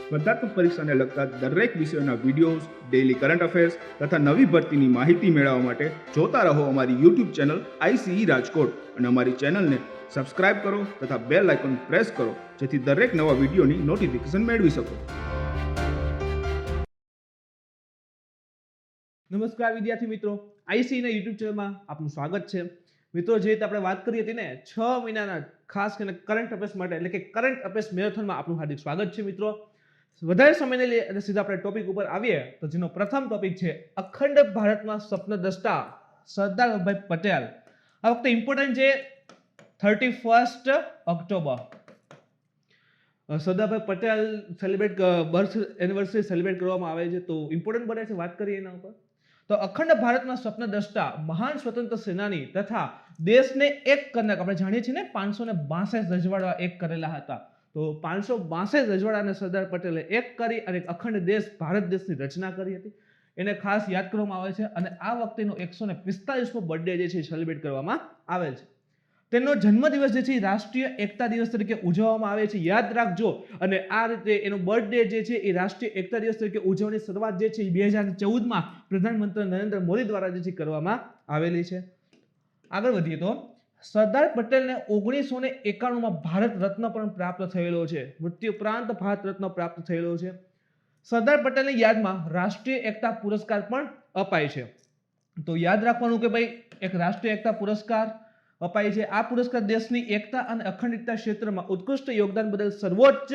સ્પર્ધાત્મક પરીક્ષાને લગતા દરેક વિષયોના વિડીયોઝ, ડેઇલી કરંટ અફેર્સ તથા નવી ભરતીની માહિતી મેળવવા માટે જોતા રહો અમારી યુટ્યુબ ચેનલ ICE રાજકોટ અને અમારી ચેનલને સબસ્ક્રાઇબ કરો તથા બેલ આઇકોન પ્રેસ કરો જેથી દરેક નવા વિડીયોની નોટિફિકેશન મેળવી શકો. નમસ્કાર વિદ્યાર્થી મિત્રો, ICE ના યુટ્યુબ ચેનલમાં આપનું સ્વાગત છે. મિત્રો, જે રીતે આપણે વાત કરી હતી ને 6 મહિનાના ખાસ કરીને કરંટ અફેર્સ માટે એટલે કે કરંટ અફેર્સ મેરેથોનમાં આપનું હાર્દિક સ્વાગત છે. મિત્રો, વધારે સમય નહીં લઈએ અને સીધા આપણે ટોપિક ઉપર આવીએ તો જેનો પ્રથમ ટોપિક છે અખંડ ભારતમાં સ્વપ્નદ્રષ્ટા સરદાર વલ્લભભાઈ પટેલ. આ વખતે ઇમ્પોર્ટન્ટ છે 31 October Sardarbhai Patel birth anniversary celebrate કરવામાં આવે છે, તો ઇમ્પોર્ટન્ટ બને છે. વાત કરીએ એના ઉપર તો અખંડ ભારતના સ્વપ્નદ્રષ્ટા મહાન સ્વતંત્ર સેનાની તથા દેશને એક કરનાર, આપણે જાણીએ છીએ ને 562 રજવાડા એક કરેલા હતા, તો 562 રજવાડાને સરદાર પટેલે એક કરી અને અખંડ દેશ ભારત દેશની રચના કરી હતી. એને ખાસ યાદ કરવામાં આવે છે અને આ વખતેનો 145મો બર્થડે જે છે સેલિબ્રેટ કરવામાં આવે છે. તેનો જન્મદિવસ જે છે રાષ્ટ્રીય એકતા દિવસ તરીકે ઉજવવામાં આવે છે, યાદ રાખજો. અને આ રીતે એનો બર્થડે જે છે એ રાષ્ટ્રીય એકતા દિવસ તરીકે ઉજવવાની શરૂઆત જે છે 2014માં પ્રધાનમંત્રી નરેન્દ્ર મોદી દ્વારા જે છે કરવામાં આવેલી છે. આગળ વધીએ તો સરદાર પટેલને 1991માં ભારત રત્ન પણ પ્રાપ્ત થયેલો છે. મૃત્યુ ઉપરાંત ભારત રત્ન પ્રાપ્ત થયેલો છે. સરદાર પટેલની યાદમાં રાષ્ટ્રીય એકતા પુરસ્કાર પણ અપાય છે. તો યાદ રાખવાનું કે ભાઈ એક રાષ્ટ્રીય એકતા પુરસ્કાર અપાય છે. આ પુરસ્કાર દેશની એકતા અને અખંડિતતા ક્ષેત્રમાં ઉત્કૃષ્ટ યોગદાન બદલ સર્વોચ્ચ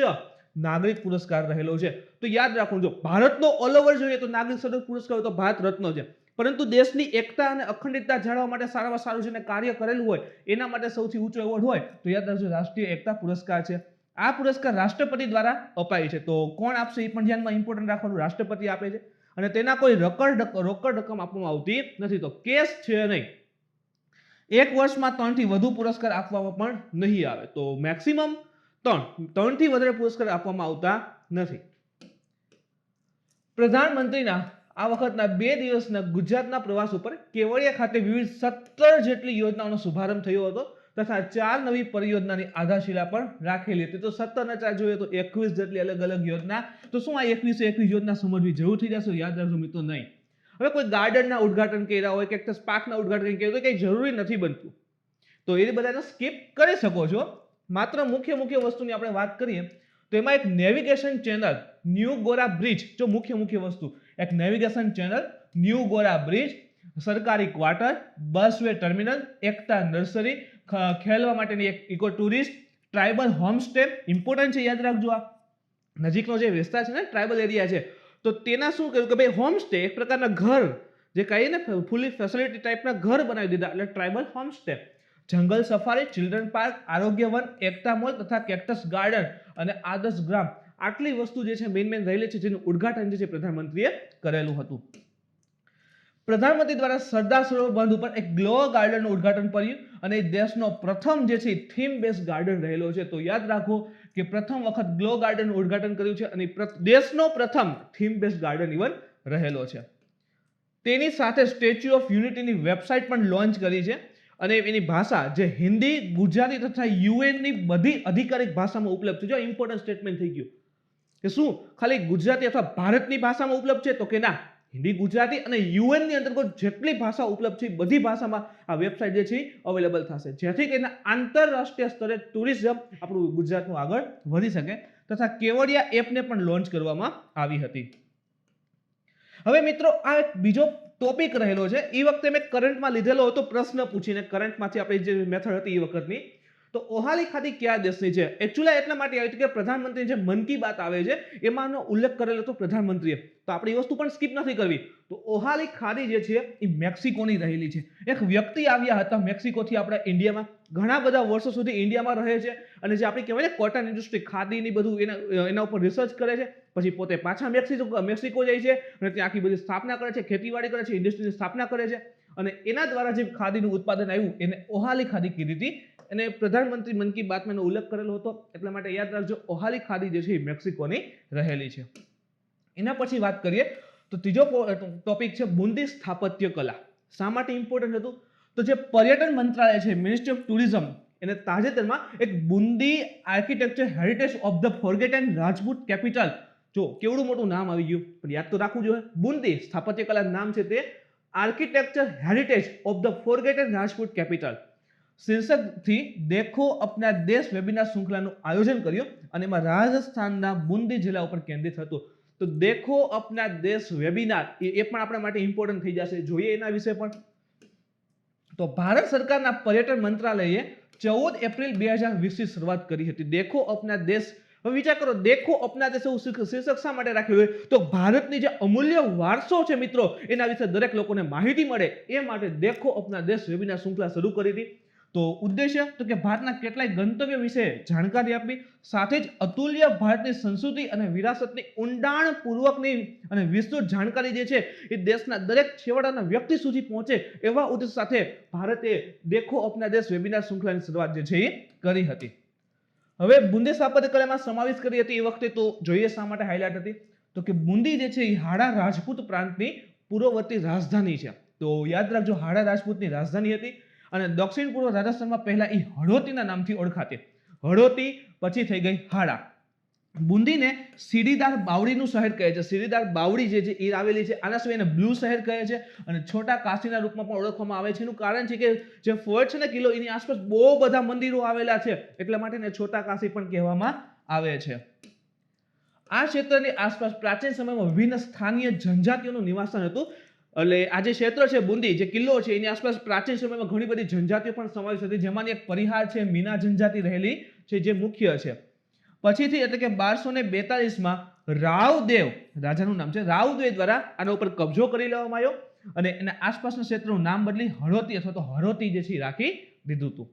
નાગરિક પુરસ્કાર રહેલો છે. તો યાદ રાખવું, જો ભારતનો ઓલ ઓવર જોઈએ તો નાગરિક સર્વોચ્ચ પુરસ્કાર તો ભારત રત્ન છે, પરંતુ દેશની એકતા અને અખંડિતતા જાળવવા માટે સારામાં સારું જેને કાર્ય કરેલું હોય એના માટે સૌથી ઊંચો એવોર્ડ હોય તો યાદ રાખજો રાષ્ટ્રીય એકતા પુરસ્કાર છે. આ પુરસ્કાર રાષ્ટ્રપતિ દ્વારા અપાય છે. તો કોણ આપશે એ પણ ધ્યાનમાં ઇમ્પોર્ટન્ટ રાખવાનું, રાષ્ટ્રપતિ આપે છે અને તેના કોઈ રોકડ રકમ આપવામાં આવતી નથી. તો કેસ છે નહીં, એક વર્ષમાં 3 થી વધુ પુરસ્કાર આપવામાં પણ નહીં આવે. તો મેક્સિમમ 3 થી વધારે પુરસ્કાર આપવામાં આવતા નથી. પ્રધાનમંત્રીના આ વખતના 2 દિવસના ગુજરાતના પ્રવાસ ઉપર કેવડિયા ખાતે વિવિધ 17 જેટલી યોજનાઓનો શુભારંભ થયો હતો તથા 4 નવી પરિયોજનાની આધારશિલા પણ રાખેલી હતી. તો 17 ને 4 જોઈએ તો 21 જેટલી અલગ અલગ યોજના. તો શું આ 21 યોજના સમજવી જરૂર થઈ જશે? યાદ રાખજો મિત્રો, નહીં. હવે કોઈ ગાર્ડનના ઉદ્ઘાટન કર્યા હોય, કેક્ટસ પાર્કના ઉદ્ઘાટન કર્યા હોય તો કંઈ જરૂરી નથી બનતું, તો એ બધાને સ્કીપ કરી શકો છો. માત્ર મુખ્ય વસ્તુની આપણે વાત કરીએ તો એમાં એક navigation channel new Gora bridge, જો મુખ્ય વસ્તુ એક navigation channel, new Gora bridge, સરકારી quarter, busway terminal, Ekta nursery, ખેલવા માટેની એક eco tourist, tribal homestay important છે, યાદ રાખજો. આ નજીકનો જે વિસ્તાર છે ને ટ્રાઇબલ એરિયા છે, તો તેના શું કર્યું કે ભાઈ હોમસ્ટે એક પ્રકારના ઘર, જે કહીએ ને ફૂલી ફેસિલિટી ટાઈપના ઘર બનાવી દીધા એટલે ટ્રાઇબલ હોમસ્ટે. જંગલ સફારી, ચિલ્ડ્રન પાર્ક, આરોગ્ય વન, એકતા મોલ તથા કેક્ટસ ગાર્ડન અને આદર્શ ગ્રામ, આટલી વસ્તુ જે છે મેઇન રહેલી છે, જેનું ઉદ્ઘાટન જે છે પ્રધાનમંત્રીએ કરેલું હતું. પ્રધાનમંત્રી દ્વારા સરદાર સરોવર બંધ ઉપર એક ગ્લો ગાર્ડનનું ઉદ્ઘાટન કર્યું અને દેશનો પ્રથમ જે છે થીમ બેઝ ગાર્ડન રહેલો છે. તો યાદ રાખો કે પ્રથમ વખત ગ્લો ગાર્ડનનું ઉદ્ઘાટન કર્યું છે અને દેશનો પ્રથમ થીમ બેઝ ગાર્ડન ઇવન રહેલો છે. તેની સાથે સ્ટેચ્યુ ઓફ યુનિટીની વેબસાઇટ પણ લોન્ચ કરી છે અને એની ભાષા જે હિન્દી, ગુજરાતી તથા યુએનની બધી અધિકારિક ભાષામાં ઉપલબ્ધ છે. જો ઇમ્પોર્ટન્ટ સ્ટેટમેન્ટ થઈ ગયું કે શું ખાલી ગુજરાતી અથવા ભારતની ભાષામાં ઉપલબ્ધ છે? તો કે ના, હિન્દી, ગુજરાતી અને યુએનની અંતર્ગત જેટલી ભાષા ઉપલબ્ધ છે બધી ભાષામાં આ વેબસાઇટ જે છે અવેલેબલ થશે, જેથી કરીને આંતરરાષ્ટ્રીય સ્તરે ટુરિઝમ આપણું ગુજરાતનું આગળ વધી શકે. તથા કેવડિયા એપને પણ લોન્ચ કરવામાં આવી હતી. હવે મિત્રો, આ એક બીજો ટોપિક રહેલો છે. એ વખતે મેં કરંટમાં લીધેલો હતો, પ્રશ્ન પૂછીને કરંટમાંથી આપણી જે મેથડ હતી એ વખતની. તો ઓહાલી ખાદી કયા દેશની છે? એકચ્યુઅલી એટલા માટે આવ્યું કે પ્રધાનમંત્રી જે મન કી બાત આવે છે એમાંનો ઉલ્લેખ કરેલો હતો પ્રધાનમંત્રીએ, તો આપણે એ વસ્તુ પણ સ્કીપ નથી કરવી. તો ઓહાલી ખાદી જે છે એ મેક્સિકોની રહેલી છે. એક વ્યક્તિ આવ્યા હતા મેક્સિકોથી આપણા ઇન્ડિયામાં, ઘણા બધા વર્ષો સુધી ઇન્ડિયામાં રહે છે અને જે આપણી કહેવાય ને કોટન ઇન્ડસ્ટ્રી, ખાદીની બધું એના ઉપર રિસર્ચ કરે છે, પછી પોતે પાછા મેક્સિકો જાય છે અને ત્યાં આખી બધી સ્થાપના કરે છે, ખેતીવાડી કરે છે, ઇન્ડસ્ટ્રીની સ્થાપના કરે છે અને એના દ્વારા જે ખાદીનું ઉત્પાદન આવ્યું એને ઓહાલી ખાદી કીધી હતી. અને પ્રધાનમંત્રી મન કી બાતમાં ઉલ્લેખ કરેલો હતો, એટલા માટે યાદ રાખજો ઓહાલી ખાદી જે છે એ મેક્સિકોની રહેલી છે. એના પછી વાત કરીએ તો ત્રીજો ટોપિક છે બુંદી સ્થાપત્ય કલા. શા માટે ઇમ્પોર્ટન્ટ હતું? તો જે પર્યટન મંત્રાલય છે, મિનિસ્ટ્રી ઓફ ટુરિઝમ, એને તાજેતરમાં એક Bundi architecture heritage of the forgotten Rajput capital જો કેવડું મોટું નામ આવી ગયું, પણ યાદ તો રાખવું જોઈએ. બુંદી સ્થાપત્ય કલા નામ છે તે architecture heritage of the forgotten Rajput capital શીર્ષકથી દેખો અપના દેશ વેબિનાર શૃંખલાનું આયોજન કર્યું અને એમાં રાજસ્થાનના બુંદી જિલ્લા ઉપર કેન્દ્રિત હતું. તો દેખો અપના દેશ વેબિનાર એ પણ આપણા માટે ઇમ્પોર્ટન્ટ થઈ જશે, જોઈએ એના વિશે પણ. તો ભારત સરકારના પર્યટન મંત્રાલયે 14 એપ્રિલ 2020 થી શરૂઆત કરી હતી દેખો અપના દેશ. હવે વિચાર કરો, દેખો અપના દેશ એવું શીર્ષક શા માટે રાખ્યું હોય? તો ભારતની જે અમૂલ્ય વારસો છે મિત્રો, એના વિશે દરેક લોકોને માહિતી મળે એ માટે દેખો અપના દેશ વેબિનાર શૃંખલા શરૂ કરી હતી. તો ઉદ્દેશ્ય તો કે ભારતના કેટલાય ગંતવ્ય વિશે જાણકારી આપવી, સાથે જ અતુલ્ય ભારતની સંસ્કૃતિ અને વિરાસતની ઊંડાણપૂર્વકની અને વિસ્તૃત જાણકારી જે છે એ દેશના દરેક છેવાડાના વ્યક્તિ સુધી પહોંચે એવા ઉદ્દેશ સાથે ભારતે દેખો અપના દેશ વેબિનાર શૃંખલાની શરૂઆત જે છે એ કરી હતી. હવે બુંદી સ્થાપત્ય કલામાં સમાવેશ કરી હતી એ વખતે તો જોઈએ શા માટે હાઇલાઇટ હતી? તો કે બુંદી જે છે એ હાડા રાજપૂત પ્રાંતની પૂર્વવર્તી રાજધાની છે. તો યાદ રાખજો, હાડા રાજપૂતની રાજધાની હતી અને દક્ષિણ પૂર્વ રાજસ્થાનમાં પહેલા એ હળોતીના નામથી ઓળખાતી. હળોતી પછી થઈ ગઈ હાડા. બુંદીને સીડીદાર બાવડીનું શહેર કહે છે. સીડીદાર બાવડી જે છે એ આવેલી છે, આના સિવાય એને બ્લુ શહેર કહે છે અને છોટા કાશીના રૂપમાં પણ ઓળખવામાં આવે છે. એનું કારણ છે કે જે ફોર્ટ છે ને કિલ્લો, એની આસપાસ બહુ બધા મંદિરો આવેલા છે, એટલા માટે એને છોટા કાશી પણ કહેવામાં આવે છે. આ ક્ષેત્રની આસપાસ પ્રાચીન સમયમાં વિભિન્ન સ્થાનીય જનજાતિઓનું નિવાસસ્થાન હતું. એટલે આ જે ક્ષેત્ર છે બુંદી, જે કિલ્લો છે, એની આસપાસ પ્રાચીન સમયમાં ઘણી બધી જનજાતિઓ પણ સમાવેશ હતી, જેમાંની એક પરિહાર છે, મીના જનજાતિ રહેલી છે, જે મુખ્ય છે. પછીથી એટલે કે 1242માં રાવદેવ, રાજાનું નામ છે, રાવદેવ દ્વારા આના ઉપર કબજો કરી લેવામાં આવ્યો અને એના આસપાસના ક્ષેત્રનું નામ બદલી હળોતી અથવા તો હરોતી જે છે રાખી દીધું હતું.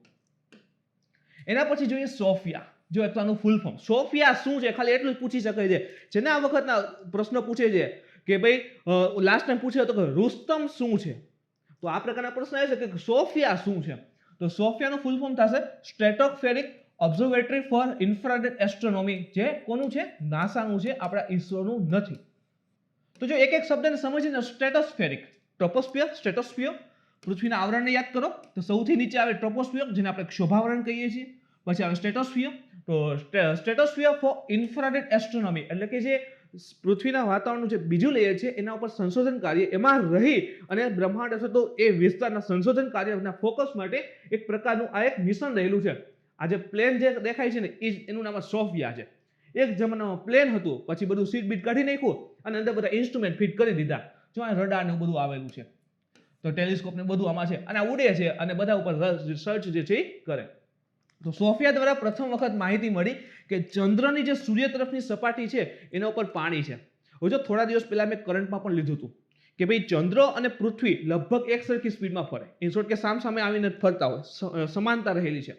એના પછી જોઈએ સોફિયા. જો એક આનું ફૂલ ફોર્મ સોફિયા શું છે, ખાલી એટલું જ પૂછી શકાય છે. જેને આ વખતના પ્રશ્નો પૂછે છે કે ભાઈ લાસ્ટ ટાઈમ પૂછ્યો હતો કે રુસ્તમ શું છે, તો આ પ્રકારના પ્રશ્ન આવે છે કે સોફિયા શું છે? તો સોફિયાનું ફૂલ ફોર્મ થશે સ્ટ્રેટોસ્ફેરિક ઓબ્ઝર્વેટરી ફોર ઇન્ફ્રારેડ એસ્ટ્રોનોમી. જે કોનું છે? નાસાનું છે, આપણા ઈસરોનું નથી. તો જો એક એક શબ્દને સમજીને, સ્ટ્રેટોસ્ફેરિક, ટ્રોપોસ્ફિયર, સ્ટ્રેટોસ્ફિયર, પૃથ્વીના આવરણને યાદ કરો તો સૌથી નીચે આવે ટ્રોપોસ્ફિયર, જેને આપણે ક્ષોભાવરણ કહીએ છીએ. પછી આવે સ્ટ્રેટોસ્ફિયર. તો સ્ટ્રેટોસ્ફિયર ફોર ઇન્ફ્રારેડ એસ્ટ્રોનોમી એટલે કે જે પૃથ્વીના વાતાવરણનું જે બીજું લેયર છે એના ઉપર સંશોધન કાર્ય, એમાં રહી અને બ્રહ્માંડ અથવા તો એ વિસ્તારના સંશોધન કાર્યના ફોકસ માટે એક પ્રકારનું આ એક મિશન રહેલું છે. આ જે પ્લેન જે દેખાય છે ને એનું નામ સોફિયા છે. એક જમાનામાં પ્લેન હતું, પછી બધું સીટ બીટ કાઢી નાખ્યું અને અંદર બધા ઇન્સ્ટ્રુમેન્ટ ફિટ કરી દીધા. જો આ રડાર ને બધું આવેલું છે, તો ટેલિસ્કોપ ને બધું આમાં છે અને આ ઉડે છે અને બધા ઉપર રિસર્ચ જે છે એ કરે. તો સોફિયા દ્વારા પ્રથમ વખત માહિતી મળી કે ચંદ્રની જે સૂર્ય તરફની સપાટી છે એના ઉપર પાણી છે. હવે જો થોડા દિવસ પહેલા મેં કરંટમાં પણ લીધું હતું કે ભાઈ ચંદ્ર અને પૃથ્વી લગભગ એક સરખી સ્પીડમાં ફરે, ઇન શોર્ટ કે સામે આવીને ફરતા હોય, સમાનતા રહેલી છે.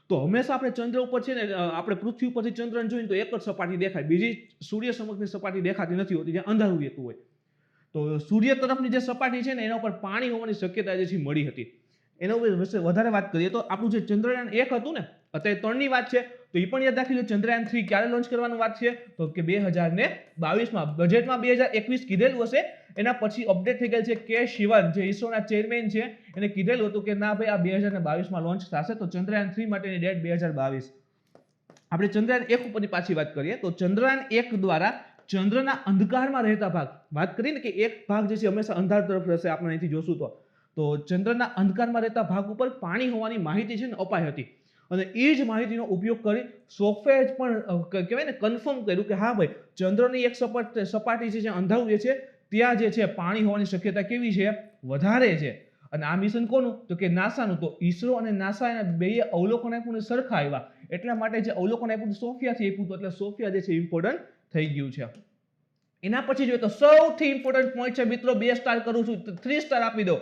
તો હંમેશા આપણે ચંદ્ર ઉપર છે ને, આપણે પૃથ્વી ઉપરથી ચંદ્રને જોઈએ તો એક જ સપાટી દેખાય, બીજી સૂર્ય સમક્ષની સપાટી દેખાતી નથી હોતી, જ્યાં અંધારું રહેતું હોય. તો સૂર્ય તરફની જે સપાટી છે ને એના ઉપર પાણી હોવાની શક્યતા જે છે મળી હતી. એના વિશે વધારે વાત કરીએ તો આપણું જે ચંદ્રયાન 1 હતું ને, અત્યારે 3ની વાત છે, તો એ પણ યાદ રાખી લો. ચંદ્રયાન 3 ક્યારે લોન્ચ કરવાનું વાત છે? તો કે 2022માં. બજેટમાં 2021 કીધેલું હશે, એના પછી અપડેટ થઈ ગયેલ છે. કે શિવન જે ઈસરોના ચેરમેન છે એને કીધેલું હતું કે ના ભાઈ આ 2022માં લોન્ચ થશે. તો ચંદ્રયાન 3 માટેની ડેટ 2022. આપણે ચંદ્રયાન 1 ઉપરની પાછી વાત કરીએ તો ચંદ્રયાન 1 દ્વારા ચંદ્રના અંધકારમાં રહેતા ભાગ, વાત કરીને કે એક ભાગ જે છે હંમેશા અંધાર તરફ રહેશે, આપણે અહીંથી જોશું તો ચંદ્રના અંધકારમાં રહેતા ભાગ ઉપર પાણી હોવાની માહિતી છે ને અપાઈ હતી અને એ જ માહિતીનો ઉપયોગ કરી સોફ્ટવેર પણ કહેવાય ને કન્ફર્મ કર્યું કે હા ભાઈ ચંદ્રની એક સપાટી છે જે અંધારું જે છે ત્યાં જે છે પાણી હોવાની શક્યતા કેવી છે? વધારે છે. અને આ મિશન કોનું? તો કે નાસાનું. તો ઈસરો અને નાસા એના બેય અવલોકન આપ્યું ને સરખા આવ્યા, એટલા માટે જે અવલોકન આપ્યું સોફિયાથી આપ્યું હતું, એટલે સોફિયા જે છે ઇમ્પોર્ટન્ટ થઈ ગયું છે. એના પછી જોઈએ તો સૌથી ઇમ્પોર્ટન્ટ પોઈન્ટ છે મિત્રો, 2 સ્ટાર કરું છું, 3 સ્ટાર આપી દો.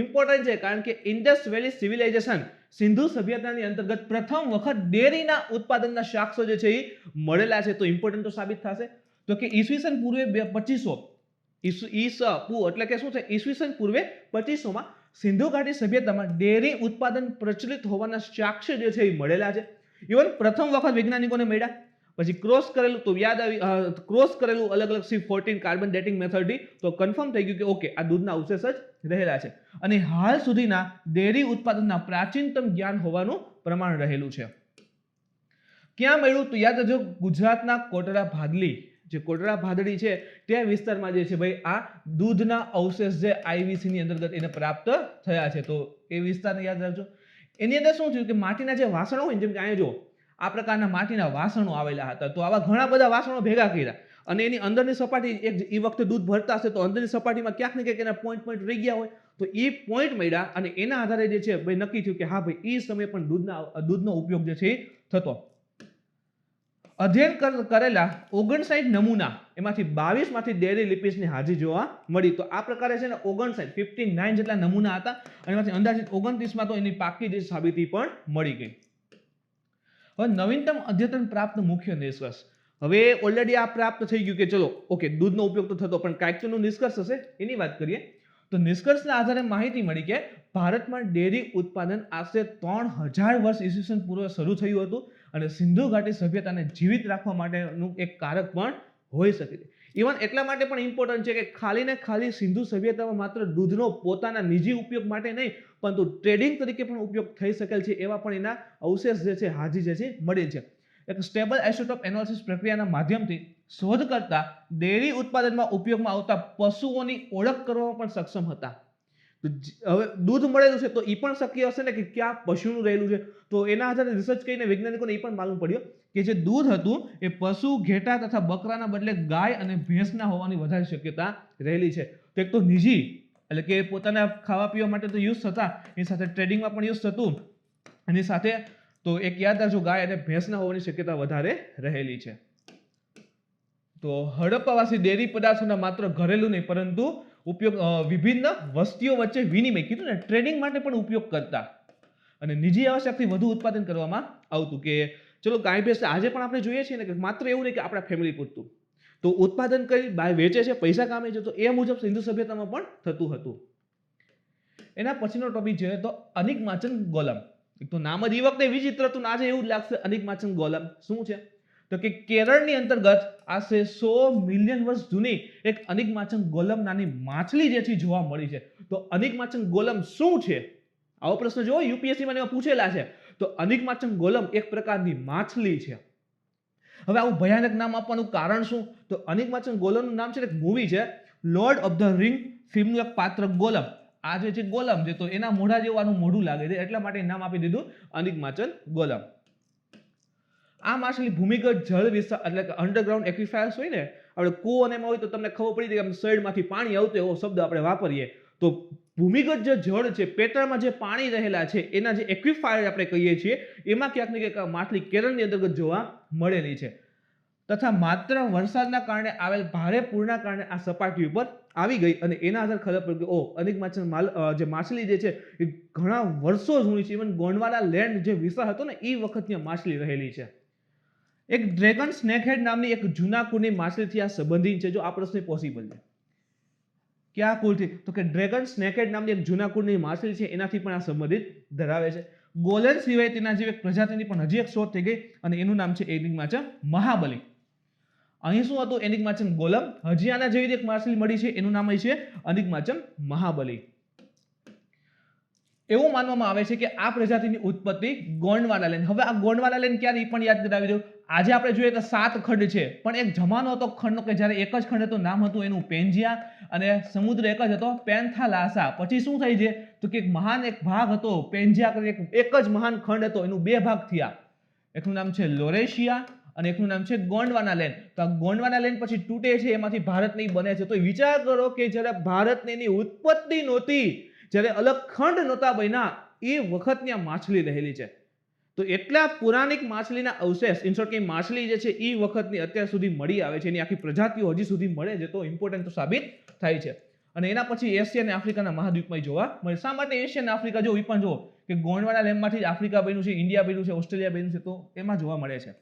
ઇમ્પોર્ટન્ટ છે કારણ કે ઇન્ડસ વેલી સિવિલાઇઝેશન, સિંધુ સભ્યતાની અંતર્ગત પ્રથમ વખત ડેરીના ઉત્પાદનના સાક્ષ્યો જે છે એ મળેલા છે. તો ઇમ્પોર્ટન્ટ તો સાબિત થશે. તો કે ઈસવીસન પૂર્વે 2500 એટલે કે શું છે? ઈસવીસન પૂર્વે 2500માં સિંધુ ઘાટી સભ્યતામાં ડેરી ઉત્પાદન પ્રચલિત હોવાના સાક્ષ્ય જે છે એ મળેલા છે. ઇવન પ્રથમ વખત વૈજ્ઞાનિકોને મળ્યા. પછી ક્રોસ કરેલું તો યાદ આવી, ક્રોસ કરેલું અલગ અલગ C14 કાર્બન ડેટિંગ મેથડથી તો કન્ફર્મ થઈ ગયું કે ઓકે આ દૂધના અવશેષ જ રહેલા છે અને હાલ સુધીના ડેરી ઉત્પાદનના પ્રાચીનતમ જ્ઞાન હોવાનું પ્રમાણ રહેલું છે. ક્યાં મળ્યું? તો યાદ રાખજો ગુજરાતના કોટડા ભાદલી જે કોટડા ભાદડી છે તે વિસ્તારમાં જે છે ભાઈ આ દૂધના અવશેષ જે IVC ની અંતર્ગત એને પ્રાપ્ત થયા છે. તો એ વિસ્તારને યાદ રાખજો. એની અંદર શું થયું કે માટીના જે વાસણો હોય જેમ કે અહીંયા જો આ પ્રકારના માટીના વાસણો આવેલા હતા. તો આવા ઘણા બધા વાસણો ભેગા કર્યા અને એની અંદરની સપાટી એક એ વખતે દૂધ ભરતા હશે તો અંદરની સપાટીમાં ક્યાંક ને ક્યાંક એના પોઈન્ટ રહી ગયા હોય તો એ પોઈન્ટ મળ્યા અને એના આધારે જે છે ભાઈ નક્કી થયું કે હા ભાઈ એ સમયે પણ દૂધનો ઉપયોગ જે છે એ થતો. અધ્યયન કરેલા 59 નમૂના એમાંથી 22 માંથી ડેરી લિપિસની હાજરી જોવા મળી. તો આ પ્રકારે છે ને 59 જેટલા નમૂના હતા અને એમાંથી અંદાજિત 29 માં તો એની પાકી જે સાબિતી પણ મળી ગઈ. હવે નવીનતમ અદ્યતન પ્રાપ્ત મુખ્ય નિષ્કર્ષ. હવે ઓલરેડી આ પ્રાપ્ત થઈ ગયું કે ચલો ઓકે દૂધનો ઉપયોગ તો થતો પણ કાંઈક તો નિષ્કર્ષ હશે એની વાત કરીએ. તો નિષ્કર્ષના આધારે માહિતી મળી કે ભારતમાં ડેરી ઉત્પાદન આશરે 3000 વર્ષ ઈસવીસન પૂર્વે શરૂ થયું હતું અને સિંધુ ઘાટી સભ્યતાને જીવિત રાખવા માટેનું એક કારક પણ હોઈ શકે છે. ઇવન એટલા માટે પણ ઇમ્પોર્ટન્ટ છે કે ખાલી ને ખાલી સિંધુ સભ્યતામાં માત્ર દૂધનો પોતાના નિજી ઉપયોગ માટે નહીં પરંતુ ટ્રેડિંગ તરીકે પણ ઉપયોગ થઈ શકેલ છે એવા પણ એના અવશેષ જે છે હાજી જે છે મળેલ છે. એક સ્ટેબલ આઇસોટોપ એનાલિસિસ પ્રક્રિયાના માધ્યમથી શોધકર્તા ડેરી ઉત્પાદનમાં ઉપયોગમાં આવતા પશુઓની ઓળખ કરવામાં પણ સક્ષમ હતા. તો હવે દૂધ મળેલું છે તો એ પણ શક્ય હશે ને કે ક્યાં પશુનું રહેલું છે. તો એના આધારે રિસર્ચ કરીને વૈજ્ઞાનિકોને એ પણ માલુમ પડ્યો કે જે દૂધ હતું એ પશુ, ઘેટા તથા બકરાના બદલે ગાય અને ભેંસના હોવાની વધારે શક્યતા રહેલી છે. તો એક તો નિજી એટલે કે પોતાના ખાવા પીવા માટે તો યુઝ થતા એની સાથે ટ્રેડિંગમાં પણ યુઝ થતું એની સાથે તો એક યાદ રાખજો ગાય અને ભેંસના હોવાની શક્યતા વધારે રહેલી છે. તો હડપ્પાવાસી ડેરી પદાર્થોના માત્ર ઘરેલું નહીં પરંતુ ઉપયોગ વિભિન્ન વસ્તીઓ વચ્ચે વિનિમય કીધું ને ટ્રેડિંગ માટે પણ ઉપયોગ કરતા અને નિજી આવશ્યકથી વધુ ઉત્પાદન કરવામાં આવતું કે ચલો ગાય ભેંસ આજે પણ આપણે જોઈએ છીએ ને કે માત્ર એવું નહીં કે આપણા ફેમિલી પૂરતું તો ઉત્પાદન કરી વેચે છે પૈસા કામે છે તો એ મુજબ સિંધુ સભ્યતામાં પણ થતું હતું. એના પછીનો ટોપિક જોઈએ તો અનિગમાચન ગોલમ. એક તો નામ જ એ વખતે વિચિત્ર હતું આજે એવું જ લાગશે અનિગમાચન ગોલમ શું છે તો કે કેરળની અંતર્ગત આશરે 100 મિલિયન વર્ષ જૂની એક અનિગમાચન ગોલમ નાની માછલી જે છે જોવા મળી છે. તો અનિગમાચન ગોલમ શું છે આવો પ્રશ્ન જો યુપીએસસી માં પૂછેલા છે. તો અનિગમાચન ગોલમ એક પ્રકારની માછલી છે. હવે આવું ભયાનક નામ આપવાનું કારણ શું તો અનિગમાચન ગોલમનું નામ છે એક મૂવી છે લોર્ડ ઓફ ધ રિંગ ફિલ્મનું એક પાત્ર ગોલમ. આ જે છે ગોલમ છે તો એના મોઢા જેવાનું મોઢું લાગે છે એટલા માટે નામ આપી દીધું અનિગમાચન ગોલમ. આ માછલી ભૂમિગત જળ વિસ્તાર એટલે કે અંડરગ્રાઉન્ડ એક્વિફાયર્સ હોય ને આપણે કૂવો અને એમાં હોય તો તમને ખબર પડી જાય કે સાઈડમાંથી પાણી આવતું એવો શબ્દ આપણે વાપરીએ તો ભૂમિગત જે જળ છે પેટર્નમાં જે પાણી રહેલા છે એના જે એક્વિફાયર આપણે કહીએ છીએ એમાં ક્યાંક ને ક્યાંક માછલી કેરળની અંતર્ગત જોવા મળેલી છે. તથા માત્ર વરસાદના કારણે આવેલ ભારે પૂરના કારણે આ સપાટી ઉપર આવી ગઈ અને એના આધારે ખબર પડી કે ઓ અનિગમાચન જે માછલી જે છે એ ઘણા વર્ષો જૂની છે. ઇવન ગોંડવાના લેન્ડ જે વિસ્તાર હતો ને એ વખતની માછલી રહેલી છે. એક ડ્રેગન સ્નેકહેડ નામની એક જૂના કુળની માછલીથી આ સંબંધિત છે. જો આ પ્રશ્ન પોસિબલ છે ક્યાં કુળથી તો કે ડ્રેગન સ્નેકહેડ નામની એક જૂના કુળની માછલી છે એનાથી પણ આ સંબંધિત ધરાવે છે. ગોલન સિવાય તેના જેવી એક પ્રજાતિની પણ હજી એક શોધ થઈ ગઈ અને એનું નામ છે એનિગમાચન મહાબલી. અહીં શું હતું એનિગમાચન ગોલમ હજી આના જેવી એક માછલી મળી છે એનું નામ છે અનિગમાચન મહાબલી. એવું માનવામાં આવે છે કે આ પ્રજાતિની ઉત્પત્તિ ગોંડવાના લેન્ડ. હવે આ ગોંડવાના લેન્ડ ક્યારે એ પણ યાદ કરાવી દઉં. આજે આપણે જોઈએ તો 7 ખંડ છે પણ એક જમાનો હતો ખંડનો કે જ્યારે એક જ ખંડ હતો નામ હતું એનું પેન્જિયા અને સમુદ્ર એક જ હતો પેન્થાલાસા. પછી શું થઈ છે તો કે એક મહાન એક ભાગ હતો પેન્જિયા કરીને એક જ મહાન ખંડ હતો એનું 2 ભાગ થયા. એકનું નામ છે લોરેશિયા અને એકનું નામ છે ગોંડવાના લેન્ડ. તો આ ગોંડવાના લેન્ડ પછી તૂટે છે એમાંથી ભારતની બને છે. તો વિચાર કરો કે જ્યારે ભારતની એની ઉત્પત્તિ નહોતી જ્યારે અલગ ખંડ નહોતા બન્યા એ વખતની આ માછલી રહેલી છે. તો એટલા પુરાણિક માછલીના અવશેષ ઇનશોર્ટ કે માછલી જે છે એ વખતની અત્યાર સુધી મળી આવે છે એની આખી પ્રજાતિઓ હજી સુધી મળે છે તો ઇમ્પોર્ટન્ટ તો સાબિત થાય છે. અને એના પછી એશિયા અને આફ્રિકાના મહાદ્વીપમાં જોવા મળે. શા માટે એશિયા અને આફ્રિકા જો એ પણ જો કે ગોંડવાના લેન્ડમાંથી જ આફ્રિકા બન્યું છે ઇન્ડિયા બન્યું છે ઓસ્ટ્રેલિયા બન્યું છે તો એમાં જોવા મળે છે.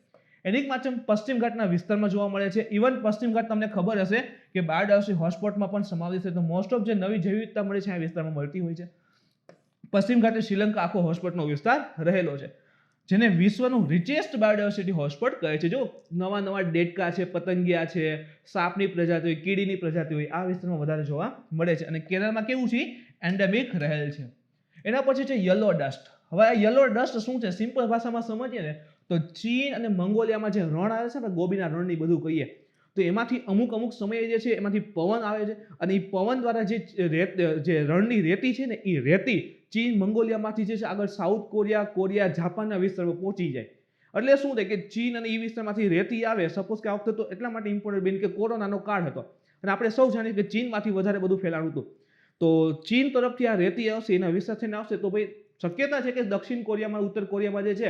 એનિગમાચન પશ્ચિમ ઘાટના વિસ્તારમાં જોવા મળે છે. ઇવન પશ્ચિમ ઘાટ તમને ખબર હશે કે બાયોડાયવર્સિટી હોટસ્પોટમાં પણ સમાવેશ છે. તો મોસ્ટ ઓફ જે નવી જૈવ વિવિધતા મળે છે આ વિસ્તારમાં મળતી હોય છે. પશ્ચિમ ઘાટ શ્રીલંકા આખો હોટસ્પોટનો વિસ્તાર રહેલો છે જેને વિશ્વનું રિચેસ્ટ બાયોડાયવર્સિટી હોટસ્પોટ કહે છે. જો નવા નવા ડેટકા છે પતંગિયા છે સાપની પ્રજાતિ હોય કીડીની પ્રજાતિ હોય આ વિસ્તારમાં વધારે જોવા મળે છે. અને કેરળમાં કેવું છે એન્ડેમિક રહેલ છે. એના પછી છે યલો ડસ્ટ. હવે આ યલો ડસ્ટ શું છે સિમ્પલ ભાષામાં સમજીએ ને તો ચીન અને મંગોલિયામાં જે રણ આવે છે ને ગોબીના રણની બધું કહીએ તો એમાંથી અમુક સમયે જે છે એમાંથી પવન આવે છે અને એ પવન દ્વારા જે રણની રેતી છે ને એ રેતી ચીન મંગોલિયામાંથી જે છે આગળ સાઉથ કોરિયા જાપાનના વિસ્તારમાં પહોંચી જાય. એટલે શું થાય કે ચીન અને એ વિસ્તારમાંથી રેતી આવે. સપોઝ કે આ વખતે તો એટલા માટે ઇમ્પોર્ટન્ટ બેન કે કોરોનાનો કાળ હતો અને આપણે સૌ જાણીએ કે ચીનમાંથી વધારે બધું ફેલાણું હતું. તો ચીન તરફથી આ રેતી આવશે, એના વિસ્તાર થઈને આવશે, તો ભાઈ શક્યતા છે કે દક્ષિણ કોરિયામાં ઉત્તર કોરિયામાં જે છે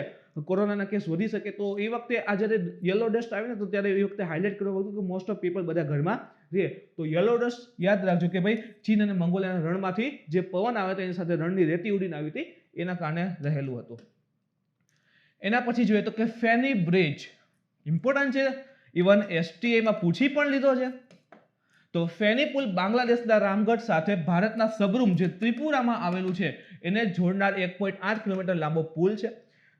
કોરોનાના કેસ વધી શકે. તો એ વખતે આ જ્યારે યલો ડસ્ટ આવે ને તો ત્યારે એ વખતે હાઇલાઇટ કરવા હતું કે મોસ્ટ ઓફ પીપલ બધા ઘરમાં રહે. તો યલો ડસ્ટ યાદ રાખજો કે ભાઈ ચીન અને મંગોલિયાના રણમાંથી જે પવન આવે તો એની સાથે રણની રેતી ઉડીને આવી હતી, એના કારણે રહેલું હતું. એના પછી જોઈએ તો કે ફેની બ્રિજ ઇમ્પોર્ટન્ટ છે, ઇવન STA માં પૂછી પણ લીધો છે. તો ફેની પુલ બાંગ્લાદેશના રામગઢ સાથે ભારતના સબરૂમ જે ત્રિપુરામાં આવેલું છે એને જોડનાર 1.8 કિલોમીટર લાંબો પુલ છે.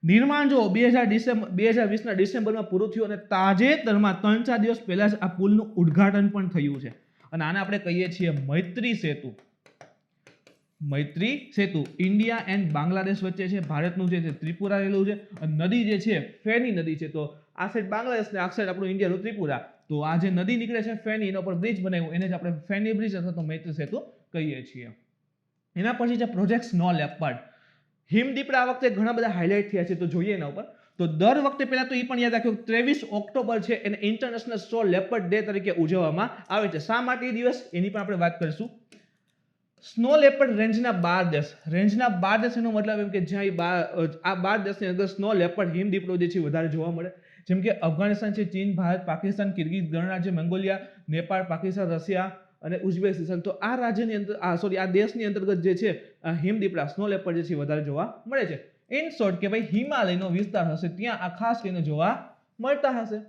નિર્માણ જો 2020ના ડિસેમ્બરમાં પૂરું થયું અને તાજેતરમાં 3-4 દિવસ પહેલા જ આ પુલનું ઉદ્ઘાટન પણ થયું છે. અને આને આપણે કહીએ છીએ મૈત્રી સેતુ. મૈત્રી સેતુ ઇન્ડિયા એન્ડ બાંગ્લાદેશ વચ્ચે છે. ભારતનું જે ત્રિપુરા રહેલું છે અને નદી જે છે ફેની નદી છે. તો આ સાઈડ બાંગ્લાદેશ ને આ સાઈડ આપણું ઇન્ડિયાનું ત્રિપુરા. તો આ જે નદી નીકળે છે ફેની, એના ઉપર બ્રિજ બનાવ્યું, એને જ આપણે ફેની બ્રિજ અથવા તો મૈત્રી સેતુ કહીએ છીએ. એના પછી છે પ્રોજેક્ટ સ્નો લેપર્ડ. હિમદીપડા આ વખતે ઘણા બધા હાઇલાઇટ થયા છે, તો જોઈએ એના ઉપર. તો દર વખતે પહેલા તો એ પણ યાદ રાખ્યો 23 ઓક્ટોબર છે એને ઇન્ટરનેશનલ સ્નો લેપર્ડ ડે તરીકે ઉજવવામાં આવે છે. શા માટે એ દિવસ એની પણ આપણે વાત કરીશું. સ્નો લેપર્ડ રેન્જના 12 દેશ, રેન્જના 12 દેશ એનો મતલબ એમ કે જ્યાં આ 12 દેશની અંદર સ્નો લેપર્ડ હિમદીપડો જે છે વધારે જોવા મળે. જેમ કે અફઘાનિસ્તાન છે, ચીન, ભારત, પાકિસ્તાન, કિર્ગિઝ, ગણરાજ્ય મંગોલિયા, નેપાળ, પાકિસ્તાન, રશિયા અને ઉઝબેકિસ્તાન. તો આ રાજ્યની અંદર આ દેશની અંતર્ગત જે છે હિમદીપડા સ્નો લેપર્ડ જે છે વધારે જોવા મળે છે. ઇન શોર્ટ કે ભાઈ હિમાલયનો વિસ્તાર હશે ત્યાં આ ખાસ કરીને જોવા મળતા હશે.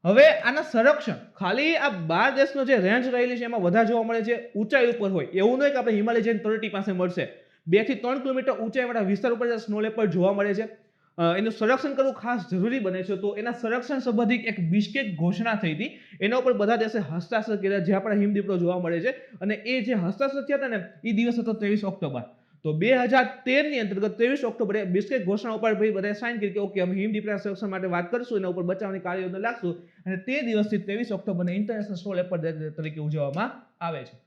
હવે આના સંરક્ષણ ખાલી આ 12 દેશનો જે રેન્જ રહેલી છે એમાં વધારે જોવા મળે છે ઊંચાઈ ઉપર હોય. એવું નહીં કે આપણે હિમાલય જઈને 30 પાસે મળશે. 2 થી 3 કિલોમીટર ઊંચાઈવાળા વિસ્તાર ઉપર સ્નો લેપર્ડ જોવા મળે છે. એનું સંરક્ષણ કરવું ખાસ જરૂરી બને છે. તો એના સંરક્ષણ સંબંધિત એક બિશ્કેક ઘોષણા થઈ હતી, એના ઉપર બધા દેશે હસ્તાક્ષર કર્યા જ્યાં પણ હિમદીપડો જોવા મળે છે. અને એ જે હસ્તાક્ષર થયા હતા ને એ દિવસ હતો 23 ઓક્ટોબર. તો 2013ની અંતર્ગત 23 ઓક્ટોબરે બિશ્કેક ઘોષણા ઉપર ભાઈ બધાએ સાઇન કરી કે ઓકે અમે હિમદીપડા સંરક્ષણ માટે વાત કરશું, એના ઉપર બચાવની કાર્યયોજના લાગશું. અને તે દિવસથી 23 ઓક્ટોબરને ઇન્ટરનેશનલ સ્નો લેપર્ડ ડે તરીકે ઉજવવામાં આવે છે.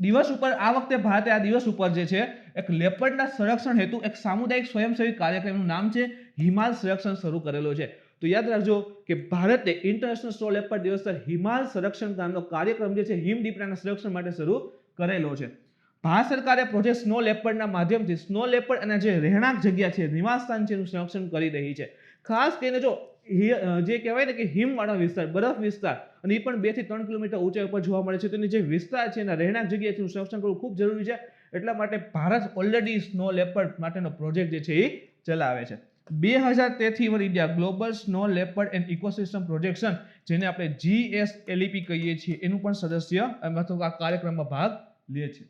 દિવસ ઉપર આ વખતે ભારતે આ દિવસ ઉપર જે છે એક લેપર્ડના સંરક્ષણ હેતુ એક સામુદાયિક સ્વયંસેવી કાર્યક્રમનું નામ છે હિમાલ સંરક્ષણ શરૂ કરેલો છે. તો યાદ રાખજો કે ભારતે ઇન્ટરનેશનલ સ્નો લેપર્ડ દિવસ પર હિમાલ સંરક્ષણ નામનો કાર્યક્રમ જે છે હિમદીપડાના સંરક્ષણ માટે શરૂ કરેલો છે. ભારત સરકારે પ્રોજેક્ટ સ્નો લેપર્ડના માધ્યમથી સ્નો લેપર્ડ અને જે રહેણાંક જગ્યા છે, નિવાસસ્થાન છે, એનું સંરક્ષણ કરી રહી છે. ખાસ કરીને જો જે કહેવાય ને કે હિમવાળા વિસ્તાર, બરફ વિસ્તાર, અને એ પણ 2 થી 3 કિલોમીટર ઊંચાઈ ઉપર જોવા મળે છે. તો એની જે વિસ્તાર છે એના રહેણાંક જગ્યા છે એનું સંરક્ષણ કરવું ખૂબ જરૂરી છે. એટલા માટે ભારત ઓલરેડી સ્નો લેપર્ડ માટેનો પ્રોજેક્ટ જે છે એ ચલાવે છે. 2013થી India global snow leopard and ecosystem projection, જેને આપણે GSLEP કહીએ છીએ, એનું પણ સદસ્ય અથવા આ કાર્યક્રમમાં ભાગ લે છે.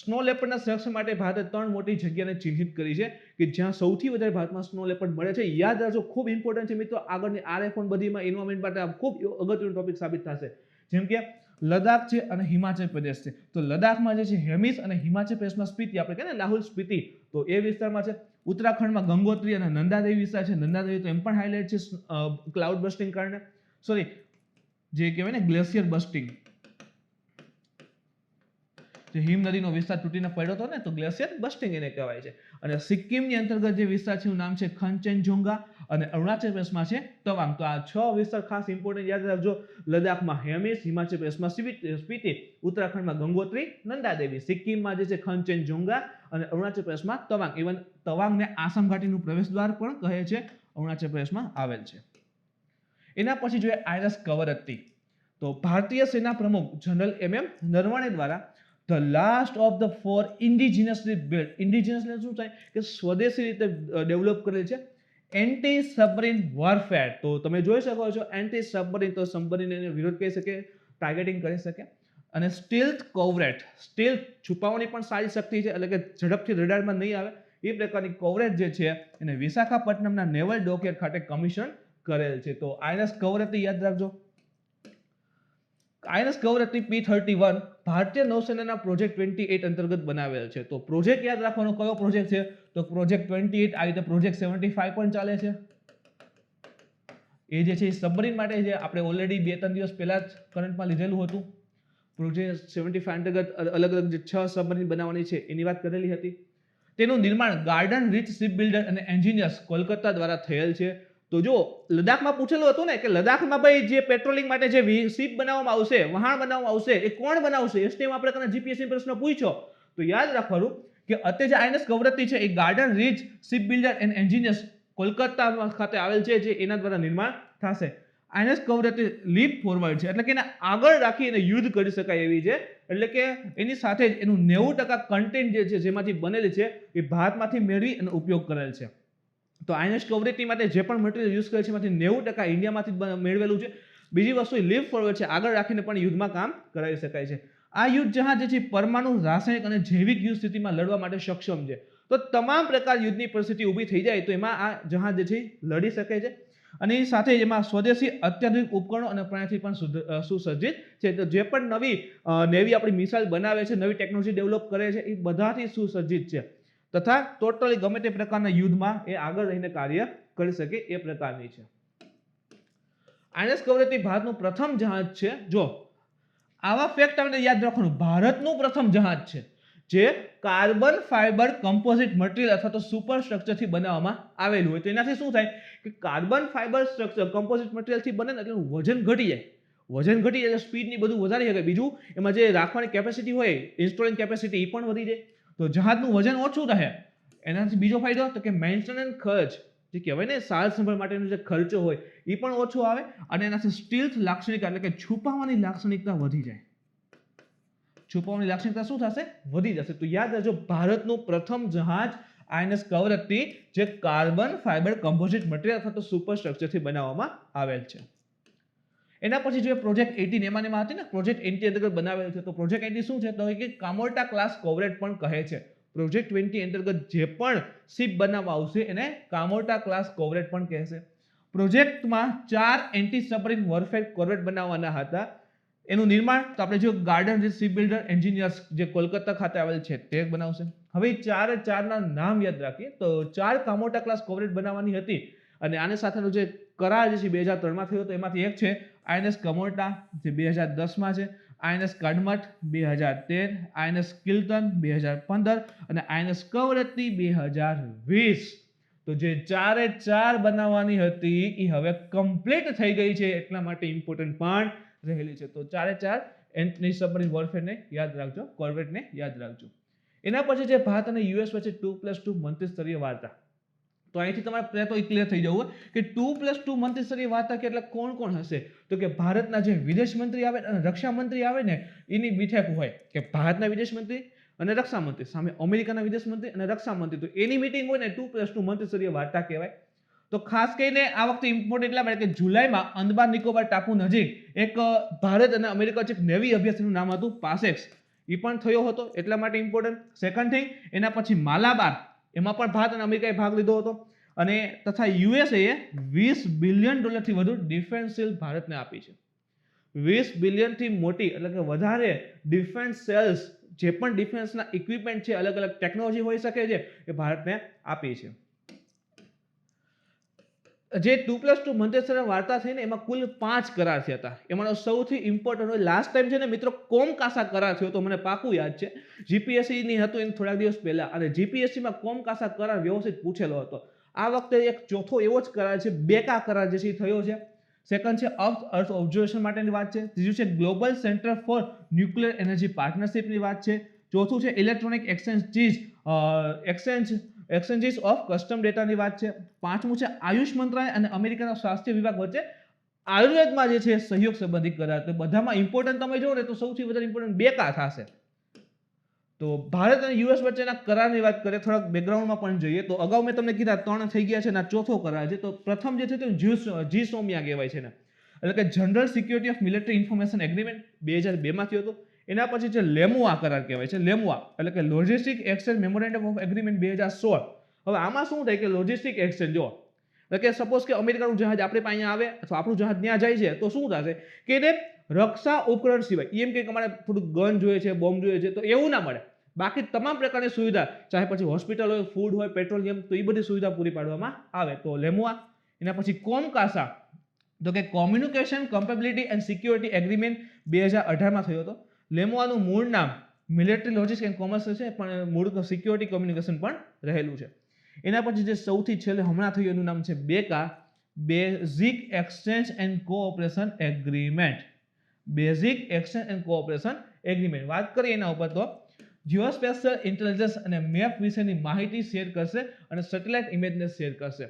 સ્નો લેપર્ડના સંરક્ષણ માટે ભારતે 3 મોટી જગ્યાને ચિહ્નિત કરી છે કે જ્યાં સૌથી વધારે ભારતમાં સ્નો લેપર્ડ મળે છે. યાદ રાખજો, ખૂબ ઇમ્પોર્ટન્ટ છે મિત્રો. આગળની RF બધીમાં એન્વાયરમેન્ટ માટે આ ખૂબ અગત્યનો ટોપિક સાબિત થશે. જેમ કે લદ્દાખ છે અને હિમાચલ પ્રદેશ છે. તો લદ્દાખમાં જે છે હેમિસ અને હિમાચલ પ્રદેશમાં સ્પીતિ, આપણે કહે ને લાહુલ સ્પીતિ, તો એ વિસ્તારમાં છે. ઉત્તરાખંડમાં ગંગોત્રી અને નંદાદેવી વિસ્તાર છે. નંદાદેવી તો એમ પણ હાઇલાઇટ છે ક્લાઉડ બસ્ટિંગ કારણે, જે કહેવાય ને ગ્લેશિયર બસ્ટિંગ, જે હિમ નદીનો વિસ્તાર તૂટીને પડ્યો હતો ને, તો ગ્લેશિયર બસ્ટિંગ એને કહેવાય છે. અને સિક્કિમની અંતર્ગત જે વિસ્તાર છે એનું નામ છે ખંચેનજોંગા અને અરુણાચલ પ્રદેશમાં છે તવાંગ. તો આ 6 વિસ્તાર ખાસ ઇમ્પોર્ટન્ટ યાદ રાખજો. લદ્દાખમાં હેમિસ, હિમાચલ પ્રદેશમાં સ્પીતિ, ઉત્તરાખંડમાં ગંગોત્રી, નંદાદેવી, સિક્કિમમાં જે છે ખંચેનજોંગા અને અરુણાચલ પ્રદેશમાં તવાંગ. ઇવન તવાંગને આસામ ઘાટીનું પ્રવેશદ્વાર પણ કહે છે, અરુણાચલ પ્રદેશમાં આવેલ છે. એના પછી જોઈએ આઈનસ કવરત્તી. તો ભારતીય સેના પ્રમુખ જનરલ MM નરવણે દ્વારા the last of the 4 indigenously build, indigenous એટલે શું થાય કે સ્વદેશી રીતે ડેવલપ કરેલ છે એન્ટી સબમરીન વોરફેર. તો તમે જોઈ શકો છો એન્ટી સબમરીન, તો સબમરીન એને વિરોધ કરી શકે, ટાર્ગેટિંગ કરી શકે. અને સ્ટીલ્થ કોવરેટ, સ્ટીલ્થ છુપાવવાની પણ સારી શક્તિ છે, એટલે કે ઝડપથી રડારમાં નહીં આવે એ પ્રકારની કોવરેટ જે છે એને વિશાખાપટ્ટનમના નેવલ ડોકયાર્ડ ખાતે કમિશન કરેલ છે. તો આઈએનએસ કવરત્તી યાદ રાખજો. આઈએનએસ કવરત્તી P-31 ભારતીય નૌસેનાના પ્રોજેક્ટ 28 અંતર્ગત બનાવેલ છે. તો પ્રોજેક્ટ યાદ રાખવાનો કયો પ્રોજેક્ટ છે, તો પ્રોજેક્ટ 28. આ રીતે પ્રોજેક્ટ 75 પણ ચાલે છે. એ જે છે એ સબમરીન માટે જે આપણે ઓલરેડી 2-3 દિવસ પહેલા જ કરંટમાં લીધેલું હતું. પ્રોજેક્ટ 75 અંતર્ગત અલગ અલગ જે 6 સબમરીન બનાવવાની છે એની વાત કરેલી હતી. તેનું નિર્માણ ગાર્ડન રીચ શિપ બિલ્ડર અને એન્જિનિયર્સ કોલકાતા દ્વારા થયેલ છે. તો જો લદ્દાખમાં પૂછેલું હતું ને કે લદ્દાખમાં ભાઈ જે પેટ્રોલિંગ માટે જે શિપ બનાવવામાં આવશે, વહાણ બનાવવામાં આવશે, એ કોણ બનાવશે? એ સ્ટેમ આપણે કને જીપીએસસી પ્રશ્ન પૂછ્યો તો યાદ રાખવાનું કે અત્યારે જે આઈએનએસ કવરત્તી છે એ garden rich ship builder and engineers Kolkata ખાતે આવેલ છે, જે એના દ્વારા નિર્માણ થશે. આઈએનએસ કવરત્તી લીપ ફોરવર્ડ છે, એટલે કે એને આગળ રાખી એને યુદ્ધ કરી શકાય એવી છે. એટલે કે એની સાથે જ એનું 90% કન્ટેન્ટ જે છે જેમાંથી બનેલી છે એ ભારતમાંથી મેળવી અને ઉપયોગ કરેલ છે. તો આઈએનએસ કવરત્તી માટે જે પણ મટીરિયલ યુઝ કરે છે એમાંથી 90% ઇન્ડિયામાંથી જ મેળવેલું છે. બીજી વસ્તુ લીપ ફોરવર્ડ છે, આગળ રાખીને પણ યુદ્ધમાં કામ કરાવી શકાય છે. આ યુદ્ધ જહાજ જે છે પરમાણુ, રાસાયણિક અને જૈવિક યુદ્ધ સ્થિતિમાં લડવા માટે સક્ષમ છે. તો તમામ પ્રકાર યુદ્ધની પરિસ્થિતિ ઊભી થઈ જાય તો એમાં આ જહાજ જે છે લડી શકે છે. અને એ સાથે એમાં સ્વદેશી અત્યાધુનિક ઉપકરણો અને પ્રણાલીથી પણ સુસજ્જિત છે. તો જે પણ નવી નેવી આપણી મિસાઇલ બનાવે છે, નવી ટેકનોલોજી ડેવલપ કરે છે, એ બધાથી સુસજ્જિત છે તથા ટોટલી ગમે તે પ્રકારના યુદ્ધમાં એ આગળ રહીને કાર્ય કરી શકે એ પ્રકારની છે. આઈએનએસ કવરત્તી ભારતનું પ્રથમ જહાજ છે. જો આવા ફેક્ટ તમને યાદ રાખવાનું, ભારતનું પ્રથમ જહાજ છે જે કાર્બન ફાઇબર કમ્પોઝિટ મટીરિયલ અથવા તો સુપર સ્ટ્રક્ચરથી બનાવવામાં આવેલું હોય. તો એનાથી શું થાય કે કાર્બન ફાઇબર સ્ટ્રક્ચર કમ્પોઝિટ મટીરિયલથી બને ને એટલે વજન ઘટી જાય. વજન ઘટી જાય એટલે સ્પીડની બધું વધારી શકે. બીજું એમાં જે રાખવાની કેપેસિટી હોય, ઇન્સ્ટોલિંગ કેપેસિટી, એ પણ વધી જાય. તો જહાજનું વજન ઓછું રહે. એનાથી બીજો ફાયદો તો કે મેન્ટેનન્સ ખર્ચ, જે કહેવાય ને સાર સંભાળ માટેનો જે ખર્ચો હોય એ પણ ઓછો આવે. અને એનાથી સ્ટીલ્થ લાક્ષણિકતા એટલે કે છુપાવવાની લાક્ષણિકતા વધી જાય. છુપાવવાની લાક્ષણિકતા શું થશે? વધી જશે. તો યાદ રાખજો, ભારતનું પ્રથમ જહાજ આઈએનએસ કવરત્તી જે કાર્બન ફાઇબર કમ્પોઝિટ મટીરિયલ અથવા તો સુપર સ્ટ્રક્ચરથી બનાવવામાં આવેલ છે. એના પછી જે પ્રોજેક્ટ 18 એમાં હતી ને, પ્રોજેક્ટ 18 અંતર્ગત બનાવેલ છે. તો પ્રોજેક્ટ 18 શું છે? તો કે કામોર્ટા ક્લાસ કોવરેટ પણ કહે છે. પ્રોજેક્ટ 20 અંતર્ગત જે પણ શિપ બનાવવામાં આવશે એને કામોર્ટા ક્લાસ કોવરેટ પણ કહેશે. પ્રોજેક્ટમાં 4 એન્ટી સબમરીન વોરફેર કોરવેટ બનાવવાના હતા. એનું નિર્માણ તો આપણે જો Garden rich ship builder engineers જે કોલકાતા ખાતે આવેલ છે તે બનાવશે. હવે 4 ના નામ યાદ રાખીએ તો 4 કામોર્ટા ક્લાસ કોવરેટ બનાવવાની હતી. અને આની સાથેનો જે કરાર જે છે 2003માં થયો હતો એમાંથી એક છે આઈએનએસ કમોર્ટા જે 2010માં છે, આઈએનએસ કાડમટ 2013, આઈએનએસ કિલ્ટન 2015 અને આઈએનએસ કવરત્તી 2020. તો જે 4 બનાવવાની હતી એ હવે કમ્પ્લીટ થઈ ગઈ છે, એટલા માટે ઇમ્પોર્ટન્ટ પણ રહેલી છે. તો 4 એન્ટી સબમરીન વોરફેરને યાદ રાખજો, કોર્વેટને યાદ રાખજો. એના પછી જે ભારત અને યુએસ વચ્ચે 2+2 મંત્રીસ્તરીય વાર્તા. તો અહીંથી તમારે પહેલા તો ક્લિયર થઈ જવું કે 2+2 મંત્રીસ્તરીય વાર્તા કે એટલે કોણ કોણ હશે? તો કે ભારતના જે વિદેશ મંત્રી આવે અને રક્ષા મંત્રી આવે ને એની બેઠક હોય કે ભારતના વિદેશ મંત્રી અને રક્ષા મંત્રી સામે અમેરિકાના વિદેશ મંત્રી અને રક્ષા મંત્રી, તો એની મીટિંગ હોય ને 2+2 મંત્રીસ્તરીય વાર્તા કહેવાય. તો ખાસ કરીને આ વખતે ઇમ્પોર્ટન્ટ એટલા માટે કે જુલાઈમાં અંદમાન નિકોબાર ટાપુ નજીક એક ભારત અને અમેરિકા વચ્ચે એક નેવી અભ્યાસનું નામ હતું પાસેક્સ, એ પણ થયો હતો, એટલા માટે ઇમ્પોર્ટન્ટ. સેકન્ડ થિંગ, એના પછી માલાબાર, એમાં પણ ભારત અને અમેરિકાએ ભાગ લીધો હતો. અને તથા યુએસએ $20 બિલિયન થી વધુ ડિફેન્સ સેલ ભારતને આપી છે. 20 બિલિયનથી મોટી એટલે કે વધારે ડિફેન્સ સેલ્સ, જે પણ ડિફેન્સના ઇક્વિપમેન્ટ છે, અલગ અલગ ટેકનોલોજી હોઈ શકે છે, એ ભારતને આપી છે. જે 2+2 મંત્રીસ્તરીય વાર્તા થઈને એમાં કુલ 5 કરાર થયા હતા. એમાંનો સૌથી ઇમ્પોર્ટન્ટ હોય લાસ્ટ ટાઈમ છે ને મિત્રો કોમકાસા કરાર થયો તો મને પાકું યાદ છે. જીપીએસસી ની હતું એને થોડા દિવસ પહેલા, અને જીપીએસસી માં કોમકાસા કરાર વ્યવસ્થિત પૂછેલો હતો. આ વખતે એક ચોથો એવો જ કરાર છે, બેકા કરાર જે છે થયો છે. સેકન્ડ છે અર્થ ઓબ્ઝર્વેશન માટેની વાત છે. ત્રીજું છે global centre for nuclear energy પાર્ટનરશિપની વાત છે. ચોથું છે ઇલેક્ટ્રોનિક એક્સચેન્જીસ ઓફ કસ્ટમ ડેટાની વાત છે. પાંચમું છે આયુષ મંત્રાલય અને અમેરિકાના સ્વાસ્થ્ય વિભાગ વચ્ચે આયુર્વેદમાં જે છે સહયોગ સંબંધિત કરાર. તો બધામાં ઇમ્પોર્ટન્ટ તમે જો ને તો સૌથી વધારે ઇમ્પોર્ટન્ટ બેકા થશે. તો ભારત અને યુએસ વચ્ચેના કરારની વાત કરીએ, થોડાક બેકગ્રાઉન્ડમાં પણ જોઈએ તો અગાઉ મેં તમને કીધા 3 થઈ ગયા છે અને ચોથો કરાર છે. તો પ્રથમ જે છે તે જીસોમિયા કહેવાય છે ને, એટલે કે general security of military information agreement 2002માં થયો હતો. એના પછી જે લેમુઆ કરાર કહેવાય છે, લેમુઆ એટલે કે logistic exchange memorandum of agreement 2016. હવે આમાં શું થાય કે લોજિસ્ટિક એક્સચેન્જ જો એટલે કે સપોઝ કે અમેરિકાનું જહાજ આપણે પાસે આવે અથવા આપણું જહાજ ત્યાં જાય છે તો શું થશે કે એને રક્ષા ઉપકરણ સિવાય એમ કે અમારે થોડું ગન જોઈએ છે, બોમ્બ જોઈએ છે, તો એવું ના મળે. બાકી તમામ પ્રકારની સુવિધા, ચાહે પછી હોસ્પિટલ હોય, ફૂડ હોય, પેટ્રોલિયમ, તો એ બધી સુવિધા પૂરી પાડવામાં આવે. તો લેમુઆ. એના પછી કોમકાસા, તો કે કોમ્યુનિકેશન કમ્પેબિલિટી એન્ડ સિક્યોરિટી એગ્રીમેન્ટ 2018માં થયો હતો. લેમોઆનું મૂળ નામ મિલિટરી લોજિસ્ટિક્સ એન્ડ કોમર્સ છે, પણ મૂળ સિક્યોરિટી કોમ્યુનિકેશન પણ રહેલું છે. એના પછી જે સૌથી છેલ્લે હમણાં થયું એનું નામ છે BECA, basic exchange and cooperation agreement. Basic exchange and cooperation agreement. વાત કરીએ એના ઉપર તો જીઓસ્પેશિયલ ઇન્ટેલિજન્સ અને મેપ વિશેની માહિતી શેર કરશે અને સેટેલાઇટ ઇમેજને શેર કરશે.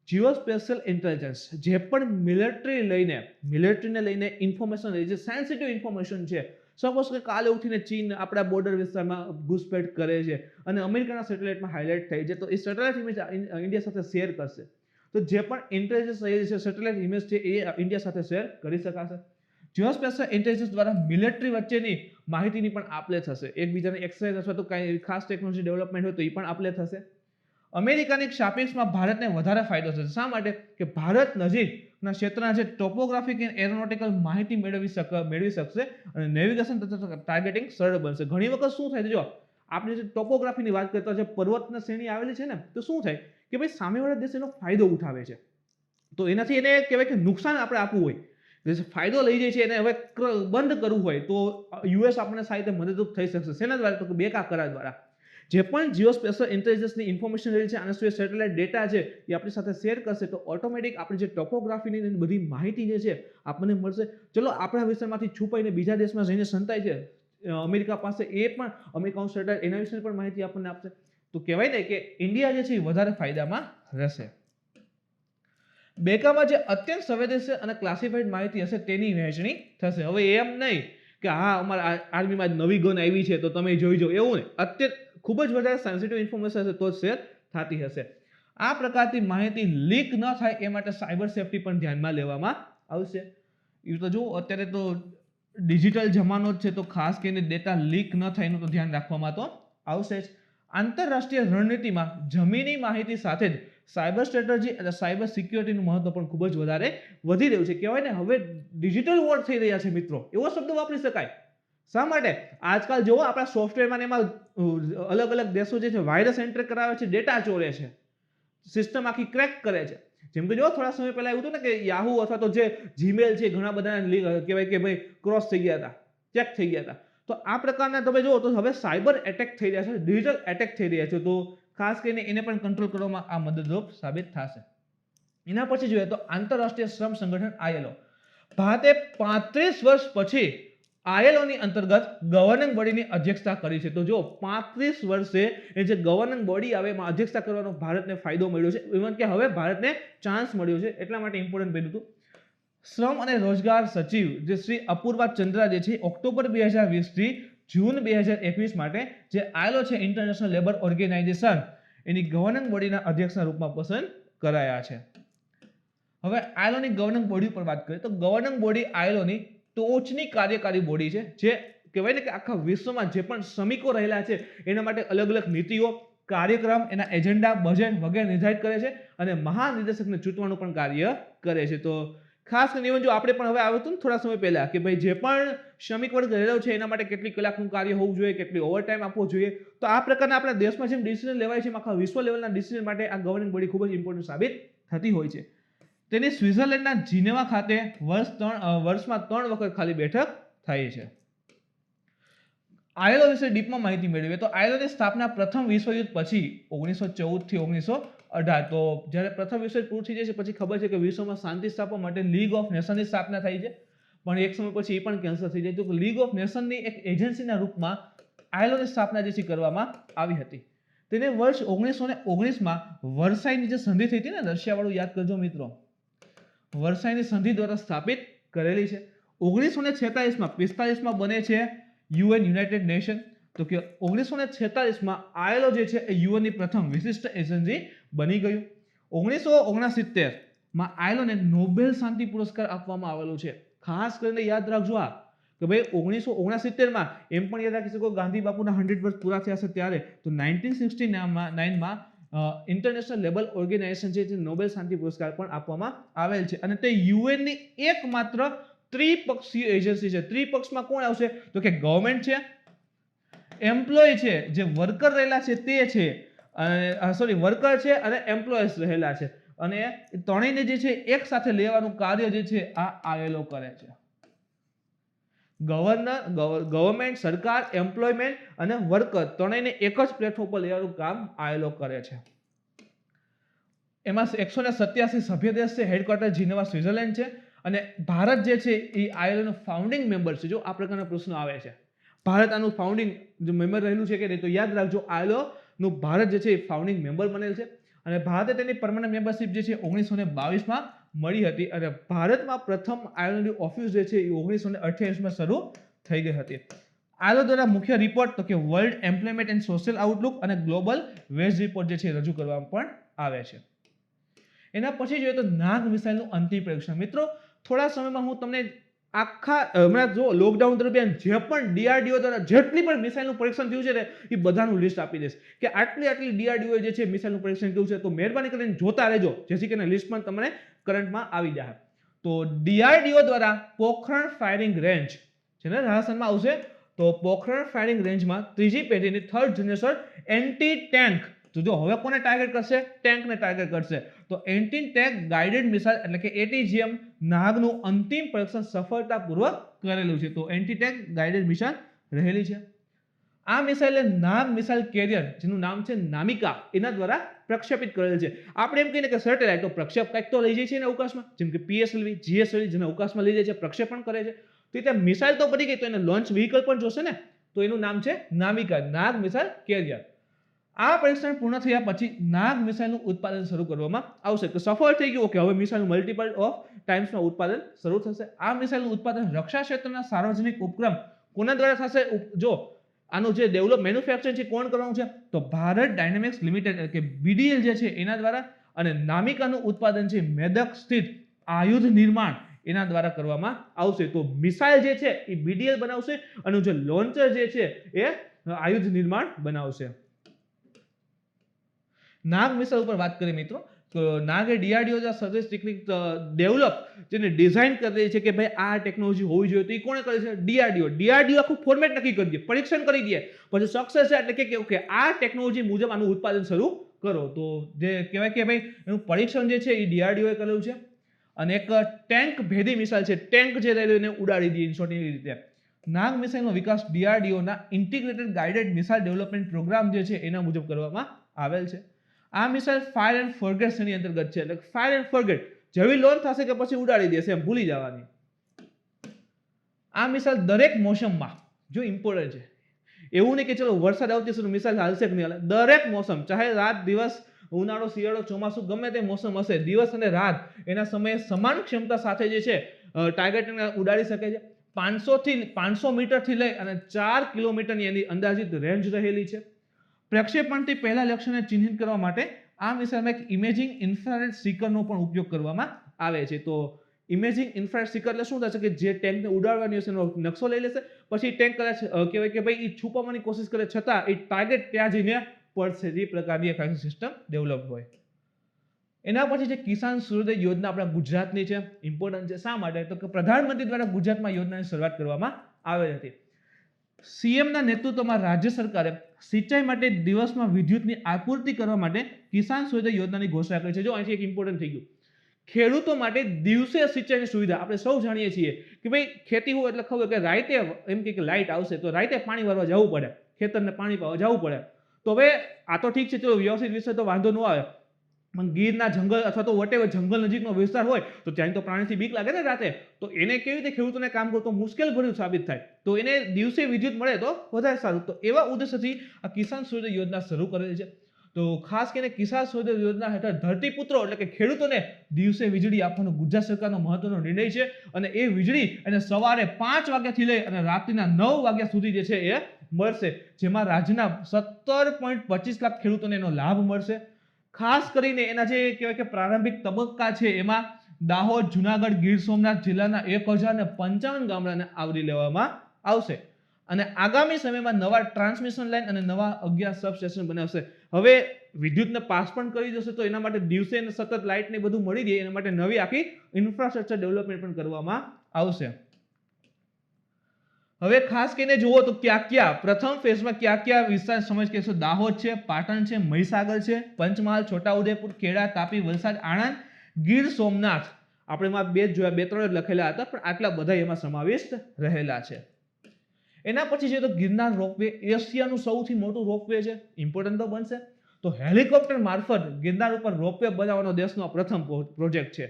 જીઓસ્પેશિયલ ઇન્ટેલિજન્સ જે પણ મિલિટરીને લઈને ઇન્ફોર્મેશન લઈ છે, સેન્સિટિવ ઇન્ફોર્મેશન છે. સપોઝ કે કાલે ઉઠીને ચીન આપણા બોર્ડર વિસ્તારમાં ઘૂસપેઠ કરે છે અને અમેરિકાના સેટેલાઇટમાં હાઇલાઇટ થઈ છે, તો એ સેટેલાઇટ ઇમેજ ઇન્ડિયા સાથે શેર કરશે. તો જે પણ ઇન્ટેલિજન્સ રહી છે, સેટેલાઇટ ઇમેજ છે, એ ઇન્ડિયા સાથે શેર કરી શકાશે. જીઓસ્પેશિયલ ઇન્ટેલિજન્સ દ્વારા મિલિટરી વચ્ચેની માહિતીની પણ આપ-લે થશે. એકબીજાને એક્સરસાઇઝ અથવા તો કાંઈ ખાસ ટેકનોલોજી ડેવલપમેન્ટ હોય તો એ પણ આપ-લે થશે. અમેરિકાની સાપેક્ષમાં ભારતને વધારે ફાયદો થશે. શા માટે? કે ભારત નજીકના ક્ષેત્રના જે ટોપોગ્રાફિક એન્ડ એરોનોટિકલ માહિતી મેળવી શકશે અને નેવિગેશન તથા ટાર્ગેટિંગ સરળ બનશે. ઘણી વખત શું થાય છે, જો આપણે જે ટોપોગ્રાફીની વાત કરતા જે પર્વતની શ્રેણી આવેલી છે ને, તો શું થાય કે ભાઈ સામેવાળા દેશ એનો ફાયદો ઉઠાવે છે, તો એનાથી એને કહેવાય કે નુકસાન આપણે આપવું હોય, ફાયદો લઈ જાય છે, એને હવે બંધ કરવું હોય તો યુએસ આપણને સારી રીતે મદદરૂપ થઈ શકશે. શેના દ્વારા? તો બેકા કરાર દ્વારા. જે પણ જીઓસ્પેશિયલ ઇન્ટેલિજન્સની ઇન્ફોર્મેશન રહી છે, આના સિવાય સેટેલાઇટ ડેટા છે, એ આપણી સાથે શેર કરશે તો ઓટોમેટિક આપણી જે ટોપોગ્રાફીની બધી માહિતી જે છે આપણને મળશે. ચલો આપણા વિસ્તારમાંથી છુપાઈને બીજા દેશમાં જઈને સંતાય છે અમેરિકા પાસે, એ પણ અમેરિકાનું સેટેલાઇટ એના વિશે પણ માહિતી આપણને આપશે. તો કહેવાય ને કે ઇન્ડિયા જે છે એ વધારે ફાયદામાં રહેશે. બેકામાં જે અત્યંત સંવેદનશીલ અને ક્લાસિફાઈડ માહિતી હશે તેની વહેંચણી થશે. હવે એમ નહીં કે હા અમારા આર્મીમાં નવી ગન આવી છે તો તમે જોઈ જાઓ, એવું નહીં. અત્યંત ખૂબ જ વધારે સેન્સિટિવ ઇન્ફોર્મેશન હશે તો જ શેર થતી હશે. આ પ્રકારની માહિતી લીક ન થાય એ માટે સાયબર સેફટી પણ ધ્યાનમાં લેવામાં આવશે. એ તો જુઓ અત્યારે તો ડિજિટલ જમાનો જ છે, તો ખાસ કરીને ડેટા લીક ન થાય એનું તો ધ્યાન રાખવામાં તો આવશે જ. આંતરરાષ્ટ્રીય રણનીતિમાં જમીની માહિતી સાથે જ સાયબર સ્ટ્રેટેજી અને સાયબર સિક્યોરિટીનું મહત્વ પણ ખૂબ જ વધારે વધી રહ્યું છે. કહેવાય ને હવે ડિજિટલ વોર થઈ રહ્યા છે મિત્રો, એવો શબ્દ વાપરી શકાય. શા માટે? આજકાલ જુઓ આપણા સોફ્ટવેરમાં એમાં અલગ અલગ દેશો જે છે વાયરસ એન્ટર કરાવે છે, ડેટા ચોરે છે, સિસ્ટમ આખી ક્રેક કરે છે. જેમ કે જો થોડા સમય પહેલા એવું હતું ને કે યાહુ અથવા તો જે જીમેલ છે ઘણા બધા કહેવાય કે ભાઈ ક્રોસ થઈ ગયા હતા, ચેક થઈ ગયા હતા. તો આ પ્રકારના તમે જુઓ તો હવે સાયબર એટેક થઈ રહ્યા છે, ડિજિટલ એટેક થઈ રહ્યા છે, તો ખાસ કરીને એને પણ કંટ્રોલ કરવામાં આ મદદરૂપ સાબિત થશે. એના પછી જોઈએ તો આંતરરાષ્ટ્રીય શ્રમ સંગઠન ILO. ભારતે 35 વર્ષ પછી ILO ની અંતર્ગત ગવર્નિંગ બોડીની અધ્યક્ષતા કરી છે. તો જો 35 વર્ષે એ જે ગવર્નિંગ બોડી આવે એમાં અધ્યક્ષતા કરવાનો ભારતને ફાયદો મળ્યો છે. ઇવન કે હવે ભારતને ચાન્સ મળ્યો છે, એટલા માટે ઇમ્પોર્ટન્ટ બન્યું હતું. શ્રમ અને રોજગાર સચિવ જે શ્રી અપૂર્વા ચંદ્રા જે છે ઓક્ટોબર 2020 થી જૂન 2021 માટે જે ILO છે ઇન્ટરનેશનલ લેબર ઓર્ગેનાઇઝેશન, એની ગવર્નિંગ બોડીના અધ્યક્ષના રૂપમાં પસંદ કરાયા છે. હવે ILO ની ગવર્નિંગ બોડી પર વાત કરીએ તો ગવર્નિંગ બોડી ILO ની ટોચની કાર્યકારી બોડી છે, જે કહેવાય ને કે આખા વિશ્વમાં જે પણ શ્રમિકો રહેલા છે એના માટે અલગ અલગ નીતિઓ, કાર્યક્રમ, એના એજન્ડા, બજેટ વગેરે નિર્ધારિત કરે છે અને મહાનિદેશકને ચૂંટવાનું પણ કાર્ય કરે છે. તો ખાસ કરીને જો આપણે પણ હવે આવ્યું હતું ને થોડા સમય પહેલા કે ભાઈ જે પણ શ્રમિક વર્ગ રહેલો છે એના માટે કેટલી કલાકનું કાર્ય હોવું જોઈએ, કેટલી ઓવરટાઈમ આપવો જોઈએ. તો આ પ્રકારના આપણા દેશમાં જેમ ડિસિઝન લેવાય છે, આખા વિશ્વ લેવલના ડિસિઝન માટે આ ગવર્નિંગ બોડી ખૂબ જ ઇમ્પોર્ટન્ટ સાબિત થતી હોય છે. તેની સ્વિટ્ઝરલેન્ડના જીનેવા ખાતે વર્ષમાં 3 વખત ખાલી બેઠક થાય છે. ILO વિશે ડીપમાં માહિતી મેળવીએ તો ILO ની સ્થાપના પ્રથમ વિશ્વયુદ્ધ પછી 1914 થી 1918, તો જ્યારે પ્રથમ વિશ્વયુદ્ધ પૂરું થઈ જાય છે પછી ખબર છે કે વિશ્વમાં શાંતિ સ્થાપવા માટે લીગ ઓફ નેશનની સ્થાપના થઈ છે, પણ એક સમય પછી એ પણ કેન્સલ થઈ જાય. તો લીગ ઓફ નેશનની એક એજન્સીના રૂપમાં ILO ની સ્થાપના જે છે કરવામાં આવી હતી. તેને વર્ષ 1919માં વર્સાઈની જે સંધિ થઈ હતી ને, રશિયાવાળું યાદ કરજો મિત્રો, વર્સાઈની સંધિ દ્વારા સ્થાપિત કરેલી છે. 1946માં 45માં બને છે UN યુનાઇટેડ નેશન. તો કે 1946માં ILO જે છે એ UN ની પ્રથમ વિશિષ્ટ એજન્સી બની ગયું. 1969માં ILO ને નોબેલ શાંતિ પુરસ્કાર આપવામાં આવેલો છે. ખાસ કરીને યાદ રાખજો આ કે ભાઈ 1969માં એમ પણ યાદ રાખી શકો ગાંધી બાપુના 100 વર્ષ પૂરા થયા છે ત્યારે, તો 1969માં ઇન્ટરનેશનલ લેબર ઓર્ગેનાઇઝેશન જે નોબેલ શાંતિ પુરસ્કાર પણ આપવામાં આવેલ છે અને તે UN ની એકમાત્ર ત્રિપક્ષીય એજન્સી છે. ત્રિપક્ષમાં કોણ આવશે? તો કે ગવર્નમેન્ટ છે, એમ્પ્લોય છે, જે વર્કર રહેલા છે તે છે, વર્કર છે અને એમ્પ્લોયર્સ રહેલા છે. અને એ ત્રણેયને જે છે એક સાથે લેવાનું કાર્ય જે છે આ આઈએલઓ કરે છે. ગવર્મેન્ટ, સરકાર, એમ્પ્લોયમેન્ટ અને વર્કર ત્રણેયને એક જ પ્લેટફોર્મ પર લેવાનું કામ આઈએલઓ કરે છે. એમાં 187 સભ્ય દેશ છે, હેડક્વાર્ટર જીનેવા સ્વિટ્ઝરલેન્ડ છે, અને ભારત જે છે એ આઈએલઓ નો ફાઉન્ડિંગ મેમ્બર છે. જો આ પ્રકારના પ્રશ્નો આવે છે, ભારત આનું ફાઉન્ડિંગ જો મેમ્બર રહેલું છે કે નહીં, તો યાદ રાખજો આઈએલઓ નું ભારત જે છે એ ફાઉન્ડિંગ મેમ્બર બનેલ છે. અને ભારતે તેની પરમાનન્ટ મેમ્બરશિપ જે છે 1922 મળી હતી, અને ભારતમાં પ્રથમ આઈએલઓની ઓફિસ જે છે એ 1928 શરૂ થઈ ગઈ હતી. આઈએલઓ દ્વારા મુખ્ય રિપોર્ટ તો કે world employment and social Outlook અને ગ્લોબલ વેજ રિપોર્ટ જે છે રજૂ કરવામાં પણ આવે છે. એના પછી જોઈએ તો નાગ મિસાઇલનું અંતિમ પરીક્ષણ. મિત્રો થોડા સમયમાં હું તમને આખા હમણાં જો લોકડાઉન દરમિયાન જે પણ ડીઆરડીઓ દ્વારા જેટલી પણ મિસાઇલનું પરીક્ષણ થયું છે ને એ બધાનું લિસ્ટ આપી દઈશ કે આટલી ડીઆરડીઓ જે છે મિસાઇલનું પરીક્ષણ થયું છે. તો મહેરબાની કરીને જોતા રહેજો, જેથી કરીને લિસ્ટ પણ તમને કરંટમાં આવી જાય. તો ડીઆરડીઓ દ્વારા પોખરણ ફાયરિંગ રેન્જ જેને રાજસ્થાનમાં આવશે, તો પોખરણ ફાયરિંગ રેન્જમાં ત્રીજી પેઢીની થર્ડ જનરેશન એન્ટી ટેન્ક, તો જો હવે કોને ટાર્ગેટ કરશે? ટેન્કને ટાર્ગેટ કરશે. તો એન્ટી ટેન્ક ગાઇડેડ મિસાઇલ એટલે કે એટીજીએમ નાગનું અંતિમ પરીક્ષણ સફળતાપૂર્વક કરેલું છે. તો એન્ટી ટેન્ક ગાઇડેડ મિસાઇલ રહેલી છે. આ મિસાઇલે નાગ મિસાઇલ કેરિયર જેનું નામ છે નામિકા એના દ્વારા પ્રક્ષેપિત કરેલ છે. આપણે એમ કહીએ કે સેટેલાઇટ તો પ્રક્ષેપ કંઈક તો લઈ જાય છે ને અવકાશમાં, જેમ કે પીએસએલવી, જીએસએલવી જેને અવકાશમાં લઈ જાય છે, પ્રક્ષેપણ કરે છે. તો ત્યાં મિસાઇલ તો બની ગઈ, તો એને લોન્ચ વ્હીકલ પણ જોશે ને, તો એનું નામ છે નામિકા, નાગ મિસાઇલ કેરિયર. આ પરીક્ષણ પૂર્ણ થયા પછી નાગ મિસાઇલનું ઉત્પાદન શરૂ કરવામાં આવશે. તો સફળ થઈ ગયું કે હવે મિસાઇલનું મલ્ટિપલ ઓફ ટાઈમ્સમાં ઉત્પાદન શરૂ થશે. આ મિસાઇલનું ઉત્પાદન રક્ષા ક્ષેત્રના સાર્વજનિક ઉપક્રમ કોના દ્વારા થશે? જો આનું જે ડેવલપ મેન્યુફેક્ચરિંગ છે કોણ કરવાનું છે? તો ભારત ડાયનેમિક્સ લિમિટેડ એટલે કે બીડીએલ જે છે એના દ્વારા, અને નામિકાનું ઉત્પાદન છે મેદક સ્થિત આયુધ નિર્માણ એના દ્વારા કરવામાં આવશે. તો મિસાઇલ જે છે એ બીડીએલ બનાવશે, અને જે લોન્ચર જે છે એ આયુધ નિર્માણ બનાવશે. નાગ મિસાઇલ ઉપર વાત કરીએ મિત્રો, તો નાગે ડીઆરડીઓ જે સર્વિસ ટેકનિક ડેવલપ જેને ડિઝાઇન કરી રહી છે કે ભાઈ આ ટેકનોલોજી હોવી જોઈએ, તો એ કોણે કરી છે? ડીઆરડીઓ આખું ફોર્મેટ નક્કી કરી દે, પરીક્ષણ કરી દે, પછી સક્સેસ છે એટલે કે ઓકે આ ટેકનોલોજી મુજબ આનું ઉત્પાદન શરૂ કરો. તો જે કહેવાય કે ભાઈ એનું પરીક્ષણ જે છે એ ડીઆરડીઓએ કરેલું છે. અને એક ટેન્ક ભેદી મિસાઇલ છે, ટેન્ક જે રહેલું એને ઉડાડી દે ઇન્શોર્ટની રીતે. નાગ મિસાઇલનો વિકાસ ડીઆરડીઓના integrated guided missile development programme જે છે એના મુજબ કરવામાં આવેલ છે. આ મિસાઇલ ફાયર એન્ડ ફોરગેટ શ્રેણી અંતર્ગત છે, એટલે ફાયર એન્ડ ફોરગેટ જેવી લોન્ચ થશે કે પછી ઉડાડી દેશે, એમ ભૂલી જવાની. આ મિસાઇલ દરેક મોસમમાં, જો ઇમ્પોર્ટન્ટ છે, એવું નહીં કે ચલો વરસાદ આવતી છે તો મિસાઇલ હાલશે કે નહીં હાલે, દરેક મોસમ ચાહે રાત દિવસ, ઉનાળો, શિયાળો, ચોમાસું ગમે તે મોસમ હશે, દિવસ અને રાત એના સમયે સમાન ક્ષમતા સાથે જે છે ટાર્ગેટને ઉડાડી શકે છે. 500 મીટરથી લઈ અને 4 કિલોમીટરની એની અંદાજિત રેન્જ રહેલી છે. પ્રક્ષેપણથી પહેલા લક્ષ્યને ચિહ્નિત કરવા માટે આ મિસાઇલમાં એક ઇમેજિંગ ઇન્ફ્રારેડ સ્ટીકરનો પણ ઉપયોગ કરવામાં આવે છે. તો ઇમેજિંગ ઇન્ફ્રારેડ સ્ટીકર એટલે શું થશે કે જે ટેન્કને ઉડાડવાની હશે એનો નકશો લઈ લેશે, પછી ટેન્ક કદાચ કહેવાય કે ભાઈ એ છુપાવવાની કોશિશ કરે છતાં એ ટાર્ગેટ ત્યાં જઈને પડશે, એ પ્રકારની એક આખી સિસ્ટમ ડેવલપ હોય. એના પછી જે કિસાન સૂર્યોદય યોજના આપણા ગુજરાતની છે, ઇમ્પોર્ટન્ટ છે. શા માટે? તો કે પ્રધાનમંત્રી દ્વારા ગુજરાતમાં યોજનાની શરૂઆત કરવામાં આવેલ હતી. સીએમના નેતૃત્વમાં રાજ્ય સરકારે સિંચાઈ માટે દિવસમાં વિદ્યુતની આપૂર્તિ કરવા માટે કિસાન સૂર્યોદય યોજનાની ઘોષણા કરી છે. જો અહીંથી એક ઇમ્પોર્ટન્ટ થઈ ગયું, ખેડૂતો માટે દિવસે સિંચાઈની સુવિધા. આપણે સૌ જાણીએ છીએ કે ભાઈ ખેતી હોય એટલે ખબર કે રાતે એમ કે લાઇટ આવશે તો રાતે પાણી ભરવા જવું પડે, ખેતરને પાણી પાવા જવું પડે. તો હવે આ તો ઠીક છે, ચલો વ્યવસ્થિત વિષય તો વાંધો ન આવે, પણ ગીરના જંગલ અથવા તો વટેવર જંગલ નજીકનો વિસ્તાર હોય તો ત્યાં તો પ્રાણીથી બીક લાગે ને રાતે, તો એને કેવી રીતે ખેડૂતોને કામ કરવું તો મુશ્કેલ ભર્યું સાબિત થાય. તો એને દિવસે વિદ્યુત મળે તો વધારે સારું. તો એવા ઉદ્દેશ્યથી આ કિસાન સૂર્યોદય યોજના શરૂ કરેલી છે. તો ખાસ કરીને કિસાન સૂર્યોદય યોજના હેઠળ ધરતીપુત્રો એટલે કે ખેડૂતોને દિવસે વીજળી આપવાનો ગુજરાત સરકારનો મહત્વનો નિર્ણય છે. અને એ વીજળી એને સવારે 5 વાગ્યાથી લઈ અને રાત્રિના 9 વાગ્યા સુધી જે છે એ મળશે, જેમાં રાજ્યના 17.25 લાખ ખેડૂતોને એનો લાભ મળશે. ખાસ કરીને એના જે કહેવાય કે પ્રારંભિક તબક્કા છે એમાં દાહોદ, જુનાગઢ, ગીર સોમનાથ જિલ્લાના 1055 ગામડાને આવરી લેવામાં આવશે. અને આગામી સમયમાં નવા ટ્રાન્સમિશન લાઇન અને નવા 11 સબસ્ટેશન બનાવશે. હવે વિદ્યુતને પાસ પણ કરી જશે, તો એના માટે દિવસે સતત લાઇટ ને બધું મળી રહે એના માટે નવી આખી ઇન્ફ્રાસ્ટ્રક્ચર ડેવલપમેન્ટ પણ કરવામાં આવશે. હવે ખાસ કરીને જુઓ તો ક્યાં પ્રથમ ફેઝમાં ક્યાં વિસ્તાર સમજ કે દાહોદ છે, પાટણ છે, મહીસાગર છે, પંચમહાલ, છોટાઉદેપુર, ખેડા, તાપી, વલસાડ, આણંદ, ગીર સોમનાથ. આપણે એમાં બે જ જોયા, 2-3 જ લખેલા હતા, પણ આટલા બધા એમાં સમાવિષ્ટ રહેલા છે. એના પછી છે તો ગિરનાર રોપવે, એશિયાનું સૌથી મોટું રોપવે છે, ઇમ્પોર્ટન્ટ તો બનશે. તો હેલિકોપ્ટર મારફત ગિરનાર ઉપર રોપવે બનાવવાનો દેશનો પ્રથમ પ્રોજેક્ટ છે.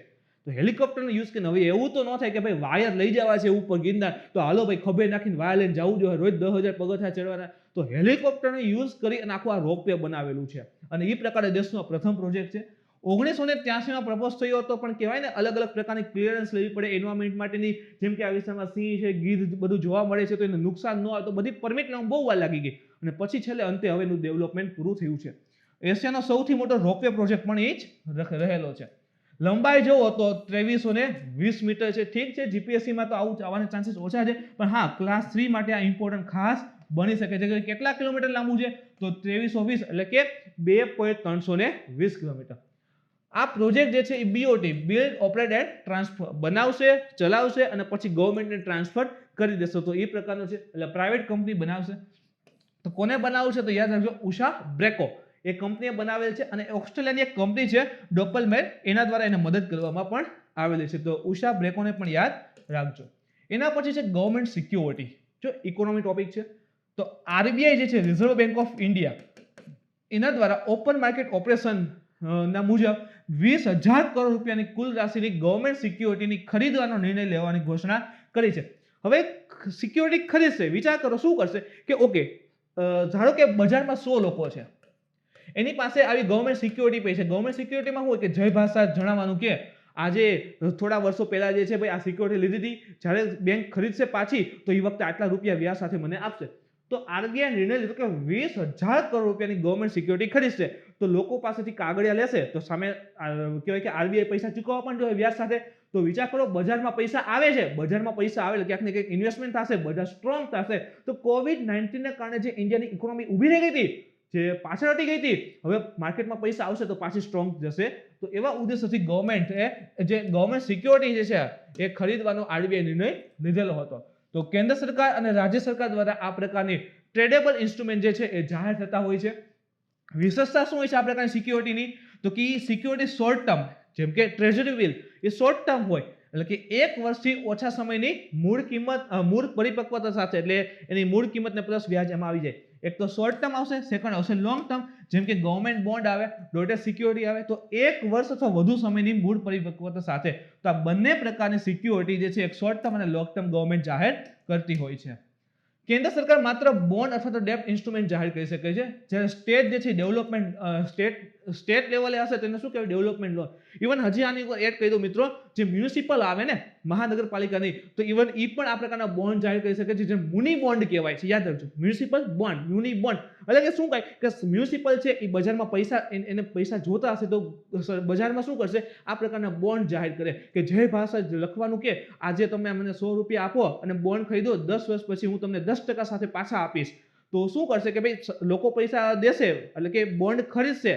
તો હેલિકોપ્ટરનો યુઝ કરીને હવે એવું તો ન થાય કે ભાઈ વાયર લઈ જવા છે ઉપર ગિરનાર, તો હાલો ભાઈ ખભે નાખીને વાયર લઈને જવું જોઈએ, રોજ 10,000 પગથિયા ચડવાના. તો હેલિકોપ્ટરનો યુઝ કરી અને આખું આ રોપવે બનાવેલું છે, અને એ પ્રકારે દેશનો પ્રથમ પ્રોજેક્ટ છે. 1983માં પ્રપોઝ થયો હતો, પણ કહેવાય ને અલગ અલગ પ્રકારની ક્લિયરન્સ લેવી પડે એન્વાયરમેન્ટ માટેની, જેમ કે આ વિસ્તારમાં સિંહ છે, ગીધ બધું જોવા મળે છે, તો એને નુકસાન ન આવે, તો બધી પરમિટ લેવામાં બહુ વાર લાગી ગઈ, અને પછી છેલ્લે અંતે હવે એનું ડેવલપમેન્ટ પૂરું થયું છે. એશિયાનો સૌથી મોટો રોપવે પ્રોજેક્ટ પણ એ જ રહેલો છે. લંબાઈ જોવો તો 2320 મીટર છે. ઠીક છે, જીપીએસસીમાં તો આવું આવવાના ચાન્સીસ ઓછા છે, પણ હા ક્લાસ 3 માટે આ ઇમ્પોર્ટન્ટ ખાસ બની શકે છે. કેટલા કિલોમીટર લાંબુ છે? તો 2320 એટલે કે 2.320 કિલોમીટર. આ પ્રોજેક્ટ જે છે એ બીઓટી, બિલ્ડ ઓપરેટ એન્ડ ટ્રાન્સફર બનાવશે, ચલાવશે અને પછી ગવર્મેન્ટને ટ્રાન્સફર કરી દેશે. તો એ પ્રકારનો છે, એટલે પ્રાઇવેટ કંપની બનાવશે. તો કોને બનાવશે? તો યાદ રાખજો, ઉષા બ્રેકો એ કંપનીએ બનાવેલ છે, અને ઓસ્ટ્રેલિયાની એક કંપની છે ડોપલમેર, એના દ્વારા એને મદદ કરવામાં પણ આવેલી છે. તો ઉષા બ્રેકોને પણ યાદ રાખજો. એના પછી છે ગવર્મેન્ટ સિક્યોરિટી. જો ઇકોનોમી ટોપિક છે, તો આરબીઆઈ જે છે, રિઝર્વ બેંક ઓફ ઇન્ડિયા, એના દ્વારા ઓપન માર્કેટ ઓપરેશન ના મુજબ 20,000 કરોડ રૂપિયાની કુલ રાશિની ગવર્મેન્ટ સિક્યોરિટીની ખરીદવાનો નિર્ણય લેવાની ઘોષણા કરી છે. હવે સિક્યોરિટી ખરીદશે, વિચાર કરો શું કરશે કે ઓકે, ધારો કે બજારમાં 100 લોકો છે, એની પાસે આવી ગવર્મેન્ટ સિક્યોરિટી પૈ છે. ગવર્મેન્ટ સિક્યોરિટીમાં હોય કે જય ભાષા જણાવવાનું કે આજે થોડા વર્ષો પહેલા જે છે ભાઈ આ સિક્યોરિટી લીધી હતી, જ્યારે બેંક ખરીદશે પાછી તો એ વખતે આટલા રૂપિયા વ્યાજ સાથે મને આપશે. તો આરબીઆઈ નિર્ણય લીધો કે 20,000 કરોડ રૂપિયાની ગવર્મેન્ટ સિક્યોરિટી ખરીદશે, તો લોકો પાસેથી કાગળિયા લેશે, તો સામે કહેવાય કે આરબીઆઈ પૈસા ચૂકવવા પણ જોઈએ વ્યાજ સાથે. તો વિચાર કરો, બજારમાં પૈસા આવે છે, બજારમાં પૈસા આવે એટલે ક્યાંક ને ક્યાંક ઇન્વેસ્ટમેન્ટ થશે, બજાર સ્ટ્રોંગ થશે. તો COVID-19 ને કારણે જે ઇન્ડિયાની ઇકોનોમી ઊભી રહી ગઈ હતી, જે પાછળ હટી ગઈ હતી, હવે માર્કેટમાં પૈસા આવશે તો પાછી સ્ટ્રોંગ જશે. તો એવા ઉદ્દેશથી ગવર્મેન્ટ જે ગવર્મેન્ટ સિક્યોરિટી જે છે એ ખરીદવાનો આરબીઆઈ નિર્ણય લીધેલો હતો. તો કેન્દ્ર સરકાર અને રાજ્ય સરકાર દ્વારા આ પ્રકારની ટ્રેડેબલ ઇન્સ્ટ્રુમેન્ટ જે છે એ જાહેર થતા હોય છે. વિશેષતા શું હોય છે આ પ્રકારની સિક્યોરિટીની? તો કે સિક્યોરિટી શોર્ટ ટર્મ, જેમ કે ટ્રેઝરી બિલ, એ શોર્ટ ટર્મ હોય, એટલે કે 1 વર્ષથી ઓછા સમયની મૂળ પરિપક્વતા સાથે, એટલે એની મૂળ કિંમતને પ્લસ વ્યાજ એમાં આવી જાય. એક તો શોર્ટ ટર્મ આવશે, સેકન્ડ આવશે લોંગ ટર્મ, જેમ કે ગવર્મેન્ટ બોન્ડ આવે, ડોટેડ સિક્યોરિટી આવે. તો 1 વર્ષ અથવા વધુ સમયની મૂળ પરિપક્વતા સાથે. તો આ બંને પ્રકારની સિક્યોરિટી જે છે એક શોર્ટ ટર્મ અને લોંગ ટર્મ ગવર્મેન્ટ જાહેર કરતી હોય છે. કેન્દ્ર સરકાર માત્ર બોન્ડ અથવા તો ડેપ્ટ ઇન્સ્ટ્રુમેન્ટ જાહેર કરી શકે છે, જ્યારે સ્ટેટ જે છે ડેવલપમેન્ટ સ્ટેટ લેવલે હશે તેને શું કહેવાય? Development loan. ઇવન હજી આની ઉપર એડ કહી દઉં મિત્રો, જે મ્યુનિસિપલ આવે ને મહાનગરપાલિકાની, તો ઇવન એ પણ આ પ્રકારના બોન્ડ જાહેર કરી શકે છે, જે મુની બોન્ડ કહેવાય છે. યાદ રાખજો, મ્યુનિસિપલ બોન્ડ, મુની બોન્ડ. એટલે કે શું કહે કે મ્યુનિસિપલ છે એ બજારમાં પૈસા, એને પૈસા જોતા હશે તો બજારમાં શું કરશે? આ પ્રકારના બોન્ડ જાહેર કરે, કે જે ભાષા લખવાનું કે આજે તમે મને 100 રૂપિયા આપો અને બોન્ડ ખરીદો, 10 વર્ષ પછી હું તમને 10% સાથે પાછા આપીશ. તો શું કરશે કે ભાઈ લોકો પૈસા દેશે, એટલે કે બોન્ડ ખરીદશે,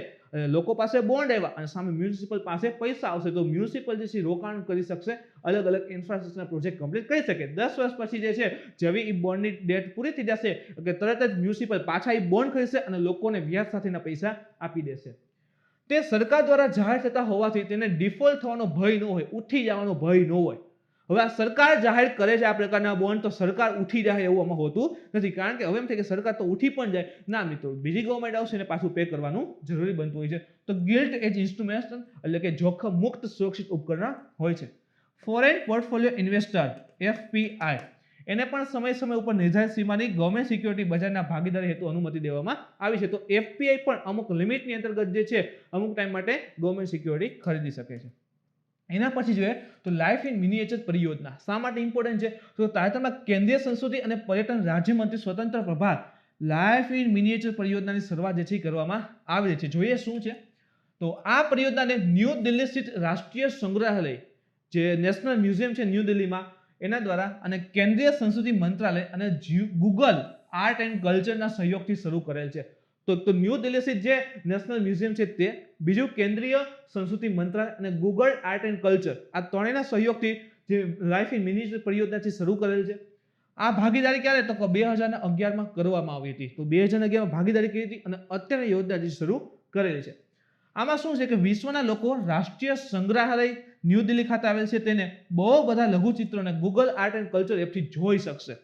લોકો પાસે બોન્ડ આવ્યા અને સામે મ્યુનિસિપલ પાસે પૈસા આવશે, તો મ્યુનિસિપલ જે છે રોકાણ કરી શકશે, અલગ અલગ ઇન્ફ્રાસ્ટ્રક્ચરના પ્રોજેક્ટ કમ્પ્લીટ કરી શકે. 10 વર્ષ પછી જે છે, જેવી એ બોન્ડની ડેટ પૂરી થઈ જશે કે તરત જ મ્યુનિસિપલ પાછા એ બોન્ડ ખરીદશે અને લોકોને વ્યાજ સાથેના પૈસા આપી દેશે. તે સરકાર દ્વારા જાહેર થતા હોવાથી તેને ડિફોલ્ટ થવાનો ભય ન હોય, ઉઠી જવાનો ભય ન હોય. હવે આ સરકાર જાહેર કરે છે આ પ્રકારના બોન્ડ, તો સરકાર ઉઠી જાય એવું આમાં હોતું નથી, કારણ કે હવે એમ થાય કે સરકાર તો ઉઠી પણ જાય ના મિત્રો, બીજી ગવર્મેન્ટ આવશે ને પાછું પે કરવાનું જરૂરી બનતું હોય છે. તો ગિલ્ટ એજ ઇન્સ્ટ્રુમેન્ટ એટલે કે જોખમ મુક્ત સુરક્ષિત ઉપકરણ હોય છે. ફોરેન પોર્ટફોલિયો ઇન્વેસ્ટર એફપીઆઈ, એને પણ સમય ઉપર નિર્ધારિત સીમાની ગવર્મેન્ટ સિક્યોરિટી બજારના ભાગીદારી હેતુ અનુમતિ દેવામાં આવી છે. તો એફપીઆઈ પણ અમુક લિમિટની અંતર્ગત જે છે અમુક ટાઈમ માટે ગવર્મેન્ટ સિક્યોરિટી ખરીદી શકે છે. એના પછી જોઈએ તો લાઈફ ઇન મિનિએચર પરિયોજના શા માટે ઇમ્પોર્ટન્ટ છે? તો તાજેતરમાં કેન્દ્રીય સંસ્કૃતિ અને પર્યટન રાજ્યમંત્રી સ્વતંત્ર પ્રભાર લાઈફ ઇન મિનિએચર પરિયોજનાની શરૂઆત જે છે કરવામાં આવી છે. જોઈએ શું છે? તો આ પરિયોજનાને ન્યૂ દિલ્હી સ્થિત રાષ્ટ્રીય સંગ્રહાલય, જે નેશનલ મ્યુઝિયમ છે ન્યૂ દિલ્હીમાં, એના દ્વારા અને કેન્દ્રીય સંસ્કૃતિ મંત્રાલય અને ગૂગલ આર્ટ એન્ડ કલ્ચરના સહયોગથી શરૂ કરેલ છે. તો ન્યૂ દિલ્હી સ્થિત જે નેશનલ મ્યુઝિયમ છે તે, બીજું કેન્દ્રીય સંસ્કૃતિ મંત્રાલય અને ગૂગલ આર્ટ એન્ડ કલ્ચર, આ ત્રણેયના સહયોગથી જે લાઈફ ઇન મિનિએચર પરિયોજના છે શરૂ કરેલ છે. આ ભાગીદારી ક્યારે તો 2011માં કરવામાં આવી હતી. તો 2011માં ભાગીદારી કરી હતી અને અત્યારે યોજના જે શરૂ કરેલી છે. આમાં શું છે કે વિશ્વના લોકો રાષ્ટ્રીય સંગ્રહાલય ન્યૂ દિલ્હી ખાતે આવેલ છે તેને બહુ બધા લઘુચિત્રોને ગૂગલ આર્ટ એન્ડ કલ્ચર એપથી જોઈ શકશે.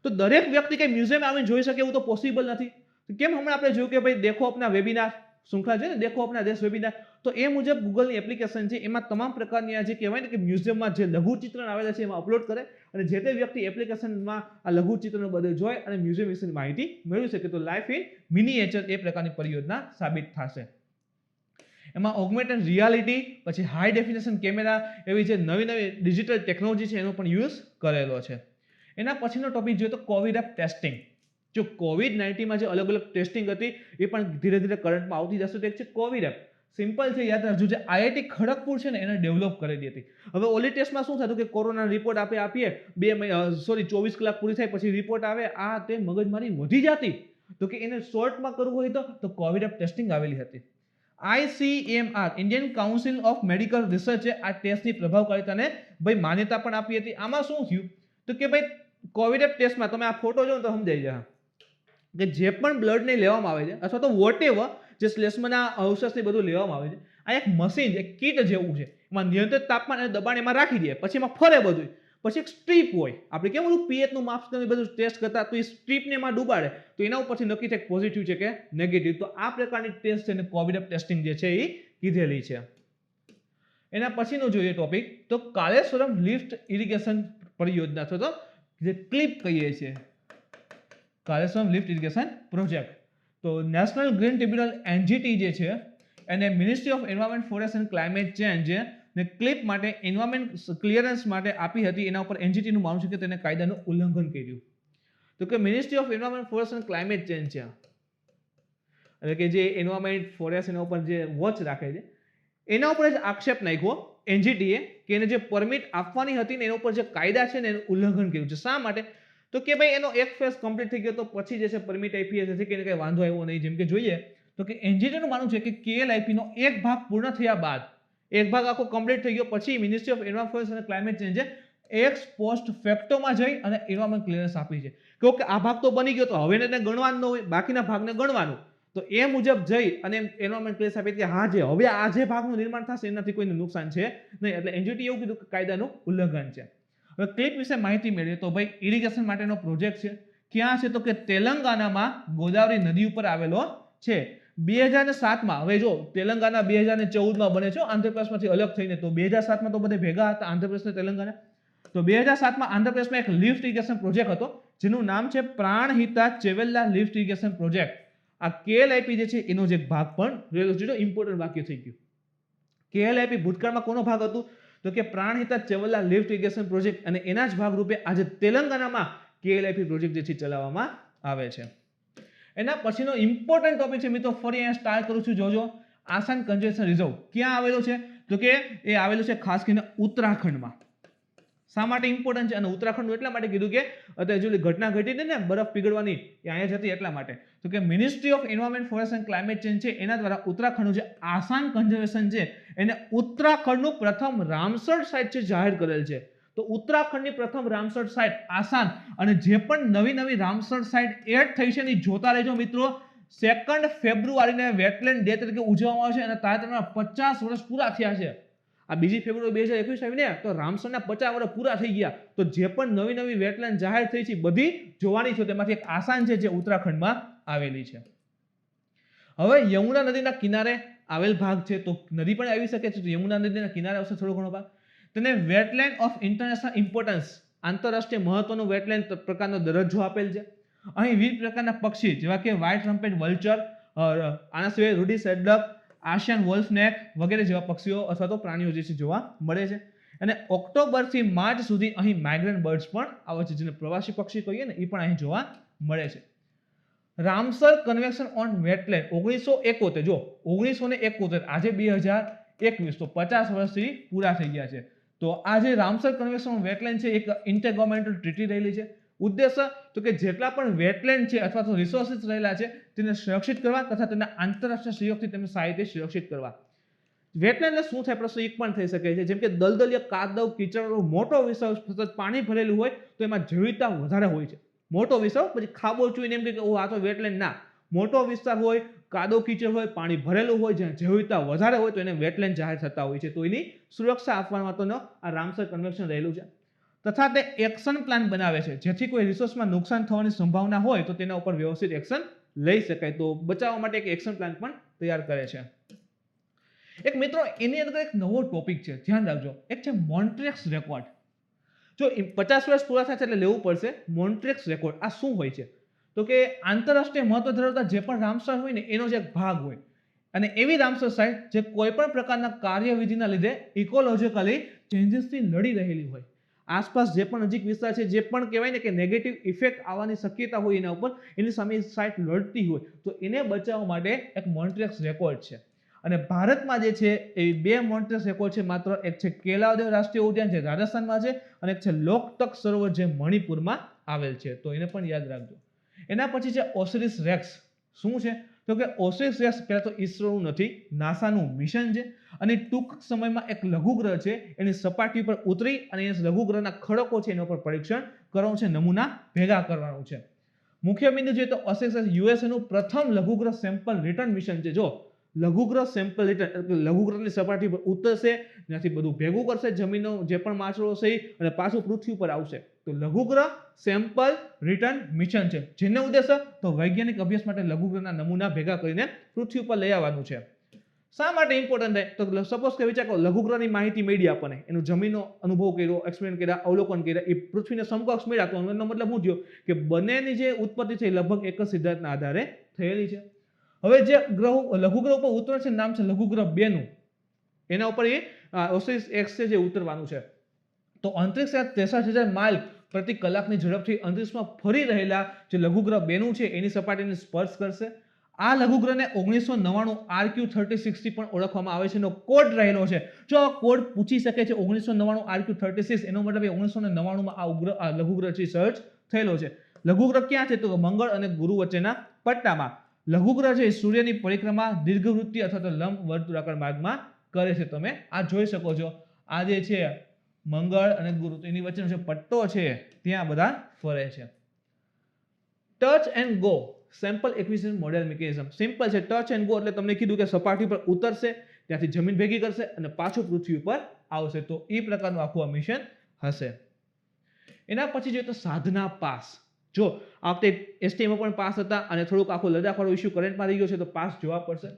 તો દરેક વ્યક્તિ કઈ મ્યુઝિયમ આવીને જોઈ શકે એવું તો પોસિબલ નથી. તો કેમ હમણાં આપણે જોયું કે ભાઈ દેખો અપના વેબિનાર શૃંખલા છે ને, દેખો અપના દેશ વેબિનાર, તો એ મુજબ ગૂગલની એપ્લિકેશન છે એમાં તમામ પ્રકારની આ જે કહેવાય ને કે મ્યુઝિયમમાં જે લઘુચિત્ર આવેલા છે એમાં અપલોડ કરે અને જે તે વ્યક્તિ એપ્લિકેશનમાં આ લઘુચિત્રનો બધું જોઈ અને મ્યુઝિયમ વિશેની માહિતી મેળવી શકે. તો લાઈફ ઇન મિનિએચર એ પ્રકારની પરિયોજના સાબિત થશે. એમાં ઓગમેન્ટેડ રિયાલિટી, પછી હાઈ ડેફિનેશન કેમેરા, એવી જે નવી નવી ડિજિટલ ટેકનોલોજી છે એનો પણ યુઝ કરેલો છે. એના પછીનો ટોપિક જોઈએ તો કોવિડ એપ ટેસ્ટિંગ. જો COVID-19માં જે અલગ અલગ ટેસ્ટિંગ હતી એ પણ ધીરે ધીરે કરંટમાં આવતી જશે. તો એક છે કોવિડ એપ. સિમ્પલ છે, યાદ રાખજો. જે IIT ખડગપુર છે ને એને ડેવલપ કરેલી હતી. હવે ઓલી ટેસ્ટમાં શું થતું કે કોરોના રિપોર્ટ આપીએ 24 કલાક પૂરી થાય પછી રિપોર્ટ આવે, આ તે મગજમારી વધી જતી. તો કે એને શોર્ટમાં કરવું હોય તો કોવિડ એપ ટેસ્ટિંગ આવેલી હતી. ICMR Indian council of medical રિસર્ચે આ ટેસ્ટની પ્રભાવકારિતાને ભાઈ માન્યતા પણ આપી હતી. આમાં શું થયું તો કે ભાઈ કોવિડ એપ ટેસ્ટમાં તમે આ ફોટો જો તો સમજાઈ જાય કે જે પણ બ્લડ ને લેવામાં આવે છે અથવા તો વોટેવર જે શ્લેષ્મના અવશેષ બધું લેવામાં આવે છે, આ એક મશીન, એક કીટ જેવું છે. એમાં નિયંત્રિત તાપમાન અને દબાણ એમાં રાખી દે, પછી એમાં ફરે બધું. પછી એક સ્ટ્રીપ હોય, આપણે કેમ ઓલું pH નું માપ બધું ટેસ્ટ કરતા, તો એ સ્ટ્રીપને એમાં ડૂબાડે તો એના ઉપરથી નક્કી થાય પોઝિટિવ છે કે નેગેટિવ. તો આ પ્રકારની ટેસ્ટ છે ને કોવિડ એપ ટેસ્ટિંગ જે છે એ કીધેલી છે. એના પછીનો જોઈએ ટોપિક તો કાલેશ્વરમ લિફ્ટ ઇરિગેશન પરિયોજના અથવા તો જે ક્લિપ કહીએ છીએ, કાલેશ્વરમ લિફ્ટ ઇરિગેશન પ્રોજેક્ટ. તો નેશનલ ગ્રીન ટ્રિબ્યુનલ NGT જે છે એને ministry of environment, forest and climate change ને ક્લિપ માટે એન્વાયરમેન્ટ ક્લિયરન્સ માટે આપી હતી. એના ઉપર NGT નું માનવું છે કે તેને કાયદાનું ઉલ્લંઘન કર્યું. તો કે ministry of environment, forest and climate change છે એટલે કે જે એન્વાયરમેન્ટ ફોરેસ્ટ એના ઉપર જે વોચ રાખે છે એના ઉપર જ આક્ષેપ નાખ્યો NGT કે એને જે પરમિટ આપવાની હતી ને એના ઉપર જે કાયદા છે ને એનું ઉલ્લંઘન કર્યું છે. શા માટે તો કે ભાઈ એનો એક ફેઝ કમ્પ્લીટ થઈ ગયો તો પછી જે છે પરમિટ આપી છે કે એને કઈ વાંધો આવ્યો નહીં. જેમ કે જોઈએ તો કે NGT નું માનવું છે કે KLIP નો એક ભાગ પૂર્ણ થયા બાદ, એક ભાગ આખો કમ્પ્લીટ થઈ ગયો પછી મિનિસ્ટ્રી ઓફ એન્વાયરમેન્ટ, ફોરેસ્ટ અને ક્લાઇમેટ ચેન્જ એક્સ પોસ્ટ ફેક્ટોમાં જઈ અને એન્વાયરમેન્ટ ક્લિયરન્સ આપી છે કે આ ભાગ તો બની ગયો તો હવે એને ગણવાનું ન હોય, બાકીના ભાગને ગણવાનું. તો એ મુજબ જઈ અને એન્વાયરમેન્ટ ક્લિયરન્સ આપી કે હા જે હવે આ જે ભાગનું નિર્માણ થશે એનાથી કોઈને નુકસાન છે નહીં. એટલે NGT એવું કીધું કે કાયદાનું ઉલ્લંઘન છે. હવે ક્લિપ વિશે માહિતી મેળવીએ તો ભાઈ ઇરિગેશન માટેનો પ્રોજેક્ટ છે. ક્યાં છે તો કે તેલંગાનામાં ગોદાવરી નદી ઉપર આવેલો છે. 2007માં, હવે જો તેલંગાના 2014માં બને છે આંધ્રપ્રદેશમાંથી અલગ થઈને, તો 2007માં તો બધે ભેગા હતા આંધ્રપ્રદેશ અને તેલંગાના. તો 2007માં આંધ્રપ્રદેશમાં એક લિફ્ટ ઇરિગેશન પ્રોજેક્ટ હતો જેનું નામ છે પ્રાણહિતા ચેવેલ્લા લિફ્ટ ઇરિગેશન પ્રોજેક્ટ. આ KLIP જે છે એનો જે ભાગ પણ રહેલો છે. ઇમ્પોર્ટન્ટ વાક્ય થઈ ગયું. KLIP ભૂતકાળમાં કોનો ભાગ હતું તો કે પ્રાણહિતા ચેવેલ્લા લિફ્ટ ઇરિગેશન પ્રોજેક્ટ, અને એના જ ભાગરૂપે આજે તેલંગાનામાં KLIP પ્રોજેક્ટ જે છે ચલાવવામાં આવે છે. એના પછીનો ઇમ્પોર્ટન્ટ ટોપિક છે મિત્રો, ફરી અહીંયા સ્ટાર્ટ કરું છું, જોજો. આસામ કન્ઝર્વેશન રિઝર્વ ક્યાં આવેલો છે તો કે એ આવેલો છે ખાસ કરીને ઉત્તરાખંડમાં. શા માટે ઇમ્પોર્ટન્ટ છે અને ઉત્તરાખંડ એટલા માટે કીધું કે અત્યારે જો ઘટના ઘટી હતી ને બરફ પીગળવાની એ અહીંયા જતી એટલા માટે. તો કે ministry of environment, forest and climate change છે એના દ્વારા ઉત્તરાખંડનું જે આસામ કન્ઝર્વેશન છે એને ઉત્તરાખંડનું પ્રથમ રામસર સાઇટ છે જાહેર કરેલ છે. તો ઉત્તરાખંડની પ્રથમ રામસર સાઇટ આસામ, અને જે પણ નવી નવી રામસર સાઇટ એડ થઈ છે એ જોતા રહેજો મિત્રો. 2 ફેબ્રુઆરીને વેટલેન્ડ ડે તરીકે ઉજવવામાં આવે છે અને તાજેતરમાં 50 વર્ષ પૂરા થયા છે. આ 2 ફેબ્રુઆરી 2021 આવી ને તો રામસરના 50 વર્ષ પૂરા થઈ ગયા. તો જે પણ નવી નવી વેટલેન્ડ જાહેર થઈ છે બધી જોવાની છે. તેમાંથી એક આસામ છે જે ઉત્તરાખંડમાં આવેલી છે. હવે યમુના નદીના કિનારે આવેલ ભાગ છે, તો નદી પણ આવી શકે છે. તો યમુના નદીના કિનારે આવશે થોડો ઘણો ભાગ. તેને વેટલેન્ડ ઓફ ઇન્ટરનેશનલ ઇમ્પોર્ટન્સ, આંતરરાષ્ટ્રીય મહત્વનું વેટલેન્ડ પ્રકારનો દરજ્જો આપેલ છે. અહીં વિવિધ પ્રકારના પક્ષી જેવા કે વ્હાઇટ ટ્રમ્પેટ વલ્ચર, આના સિવાય રૂડી સેડલક, આશિયન વોલ્ફ નેક વગેરે જેવા પક્ષીઓ અથવા તો પ્રાણીઓ જે છે જોવા મળે છે. અને ઓક્ટોબરથી માર્ચ સુધી અહીં માઇગ્રન્ટ બર્ડ્સ પણ આવે છે, જેને પ્રવાસી પક્ષી કહીએ ને એ પણ અહીં જોવા મળે છે. રામસર કન્વેન્શન ઓન વેટલેન્ડ 1971, જો 1971, આજે 2021, તો 50 વર્ષથી પૂરા થઈ ગયા છે. તો આ જે રામસર કન્વેન્શન ઓન વેટલેન્ડ છે એક ઇન્ટરગવર્નમેન્ટલ ટ્રીટી રહેલી છે. ઉદ્દેશ્ય તો કે જેટલા પણ વેટલેન્ડ છે અથવા તો રિસોર્સિસ રહેલા છે તેને સુરક્ષિત કરવા તથા તેના આંતરરાષ્ટ્રીય સહયોગથી તેમને સાહિત્ય સુરક્ષિત કરવા. વેટલેન્ડ એટલે શું થાય પ્રશ્ન એક પણ થઈ શકે છે, જેમ કે દલદલીય કાદવ કીચડનો મોટો વિસ્તાર સતત પાણી ભરેલું હોય તો એમાં જૈવિકતા વધારે હોય છે. મોટો વિસ્તાર, પછી ખાબોચીને એમ કે ઓ આ તો વેટલેન્ડ ના, મોટો વિસ્તાર હોય, કાદવ કીચડ હોય, પાણી ભરેલું હોય, જ્યાં જૈવિકતા વધારે હોય તો એને વેટલેન્ડ જાહેર થતા હોય છે. તો એની સુરક્ષા આપવા માટેનો આ રામસર કન્વેન્શન રહેલું છે. તથા તે એક્શન પ્લાન બનાવે છે, જેથી કોઈ રિસોર્સમાં નુકસાન થવાની સંભાવના હોય તો તેના ઉપર વ્યવસ્થિત એક્શન લઈ શકાય. તો બચાવવા માટે એક એક્શન પ્લાન પણ તૈયાર કરે છે. એક મિત્રો એની અંદર એક નવો ટોપિક છે, ધ્યાન રાખજો, એક છે મોન્ટ્રેક્સ રેકોર્ડ. જો 50 વર્ષ પૂરા થાય છે એટલે લેવું પડશે મોન્ટ્રેક્સ રેકોર્ડ. આ શું હોય છે? તો કે આંતરરાષ્ટ્રીય મહત્વ ધરાવતા જે પણ રામસર હોય ને એનો જે એક ભાગ હોય, અને એવી રામસર સાઇટ જે કોઈ પણ પ્રકારના કાર્યવિધિના લીધે ઇકોલોજીકલી ચેન્જીસથી લડી રહેલી હોય, આસપાસ જે પણ નજીક વિસ્તાર છે, જે પણ કહેવાય ને કે નેગેટિવ ઇફેક્ટ આવવાની શક્યતા હોય એના ઉપર, એની સામે સાઇટ લડતી હોય તો એને બચાવવા માટે એક મોન્ટ્રેક્સ રેકોર્ડ છે. અને ભારતમાં જે છે એ 2 મોન્ટ્રેક્સ રેકોર્ડ છે માત્ર. એક છે કેલાવદેવ રાષ્ટ્રીય ઉદ્યાન જે રાજસ્થાનમાં છે, અને એક છે લોકતક સરોવર જે મણિપુરમાં આવેલ છે. તો એને પણ યાદ રાખજો. એના પછી છે ઓસિરિસ રેક્સ. શું છે? તો કે ઓસિરિસ રેક્સ પહેલા તો ઈસરોનું નથી, નાસાનું મિશન છે, અને ટૂંક સમયમાં એક લઘુગ્રહ છે એની સપાટી પર ઉતરી અને એ લઘુગ્રહના ખડકો છે એના પર પરીક્ષણ કરવાનું છે, નમૂના ભેગા કરવાનું છે. મુખ્ય બિંદુ જોઈએ તો ઓસિરિસ રેક્સ યુએસએનું પ્રથમ લઘુગ્રહ સેમ્પલ રિટર્ન મિશન છે. જો લઘુગ્રહ સેમ્પલ રિટર્ન, લઘુગ્રહની સપાટી પર ઉતરશે, ત્યાંથી બધું ભેગું કરશે, જમીનનો જે પણ માછડો છે અને પાછું પૃથ્વી પર આવશે. તો લઘુગ્રહ સેમ્પલ રિટર્ન મિશન છે, જેનો ઉદ્દેશ્ય તો વૈજ્ઞાનિક અભ્યાસ માટે લઘુગ્રહના નમૂના ભેગા કરીને પૃથ્વી પર લઈ આવવાનું છે. શા માટે ઇમ્પોર્ટન્ટ થાય? તો સપોઝ કે વિચાર કરો, લઘુગ્રહની માહિતી મળી આપણને, એનો જમીનનો અનુભવ કર્યો, એક્સપેરિમેન્ટ કર્યા, અવલોકન કર્યા, એ પૃથ્વીને સમકક્ષ મળ્યા, તો એનો મતલબ શું થયો કે બંનેની જે ઉત્પત્તિ છે એ લગભગ એક જ સિદ્ધાંતના આધારે થયેલી છે. હવે જે લઘુગ્રહ ઉપર ઉતરે છે નામ છે લઘુગ્રહ 2 નું, એના ઉપર એ ઓસિરિસ એક્સ છે જે ઉતરવાનું છે. તો અંતરિક્ષ 63,000 માઇલ પ્રતિ કલાકની ઝડપથી અંતરિક્ષમાં ફરી રહેલા જે લઘુગ્રહ 2 નું છે એની સપાટીને સ્પર્શ કરશે. આ લઘુગ્રહને 1999 RQ-36 થી પણ ઓળખવામાં આવે છે. એનો કોડ રહેલો છે. જો આ કોડ પૂછી શકે છે 1999 RQ-36, એનો મતલબ 1999 માં આ લઘુગ્રહ છે સર્ચ થયેલો છે. લઘુગ્રહ ક્યાં છે? તો મંગળ અને ગુરુ વચ્ચેના પટ્ટામાં. લઘુગ્રહ છે સૂર્યની પરિક્રમા દીર્ઘવૃત્તીય અથવા તો લંબ વર્તુળાકાર માર્ગમાં કરે છે. તમે આ જોઈ શકો છો, આ જે છે મંગળ અને ગુરુ, એની વચ્ચેનો જે પટ્ટો છે ત્યાં બધા ફરે છે. Touch and go sample acquisition model mechanism. Simple છે, ટચ એન્ડ ગો એટલે તમને કીધું કે સપાટી પર ઉતરશે, ત્યાંથી જમીન ભેગી કરશે અને પાછું પૃથ્વી ઉપર આવશે. તો એ પ્રકારનું આખું આ મિશન હશે. એના પછી જોઈએ તો સાધના પાસ. જો આ વખતે એસટીમાં પણ પાસ હતા અને થોડુંક આખો લદાખવાળો ઇસ્યુ કરંટમાં રહી ગયો છે તો પાસ જોવા પડશે.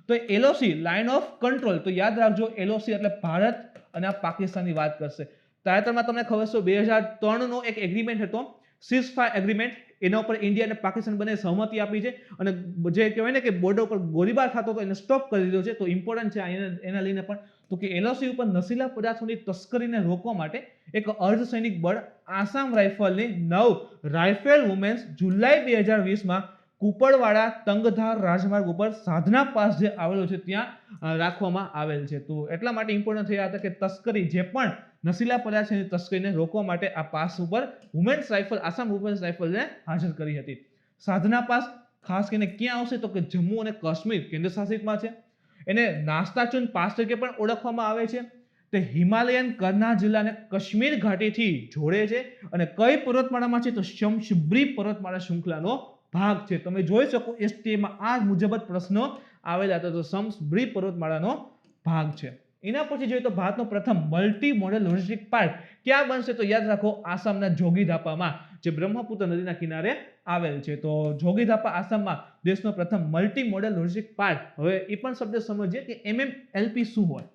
તો એલઓસી લાઇન ઓફ કંટ્રોલ, તો યાદ રાખજો એલઓસી એટલે ભારત અને આ પાકિસ્તાનની વાત કરશે. તાજેતરમાં તમને ખબર છે 2003 નો એક એગ્રીમેન્ટ હતો, સીઝ ફાયર એગ્રીમેન્ટ. એના ઉપર ઇન્ડિયા અને પાકિસ્તાન બંને સહમતિ આપી છે અને જે કહેવાય ને કે બોર્ડર ઉપર ગોળીબાર થતો હતો એને સ્ટોપ કરી દીધો છે. તો ઇમ્પોર્ટન્ટ છે એના લઈને પણ. તો કે એલઓસી ઉપર નશીલા પદાર્થોની તસ્કરીને રોકવા માટે એક અર્ધસૈનિક બળ આસામ રાઇફલની 9 રાઇફલ વુમેન્સ જુલાઈ 2020 કુપડવાડા તંગધાર રાજમાર્ગ ઉપર સાધના પાસ જે આવેલો છે ત્યાં રાખવામાં આવેલ છે. તો એટલા માટે ઇમ્પોર્ટન્ટ થયા હતા કે તસ્કરી, જે પણ નશીલા પદાર્થની તસ્કરીને રોકવા માટે આ પાસ ઉપર વુમેન્સ રાઇફલ, આસામ વુમેન્સ રાઇફલને હાજર કરી હતી. સાધના પાસ ખાસ કરીને ક્યાં આવશે? તો કે જમ્મુ અને કાશ્મીર કેન્દ્ર શાસિતમાં છે. એને નાસ્તાચૂન પાસ તરીકે પણ ઓળખવામાં આવે છે. તે હિમાલયન કરનાલ જિલ્લાને કાશ્મીર ઘાટીથી જોડે છે અને કઈ પર્વતમાળામાં છે? તો શમશીબ્રી પર્વતમાળા શૃંખલાનો ભાગ છે. તમે જોઈ શકો એસટીમાં આ મુજબ જ પ્રશ્નો આવેલા હતા. તો શમશીબ્રી પર્વતમાળાનો ભાગ છે. એના પછી જોઈએ તો ભારતનો પ્રથમ મલ્ટી મોડેલ લોજિસ્ટિક પાર્ક ક્યાં બનશે? તો યાદ રાખો આસામના જોગીધાપામાં, જે બ્રહ્મપુત્ર નદીના કિનારે આવેલ છે. તો જોગીધાપા આસામમાં દેશનો પ્રથમ મલ્ટી મોડેલ લોજિસ્ટિક પાર્ક. હવે એ પણ શબ્દ સમજીએ કે MMLP શું હોય.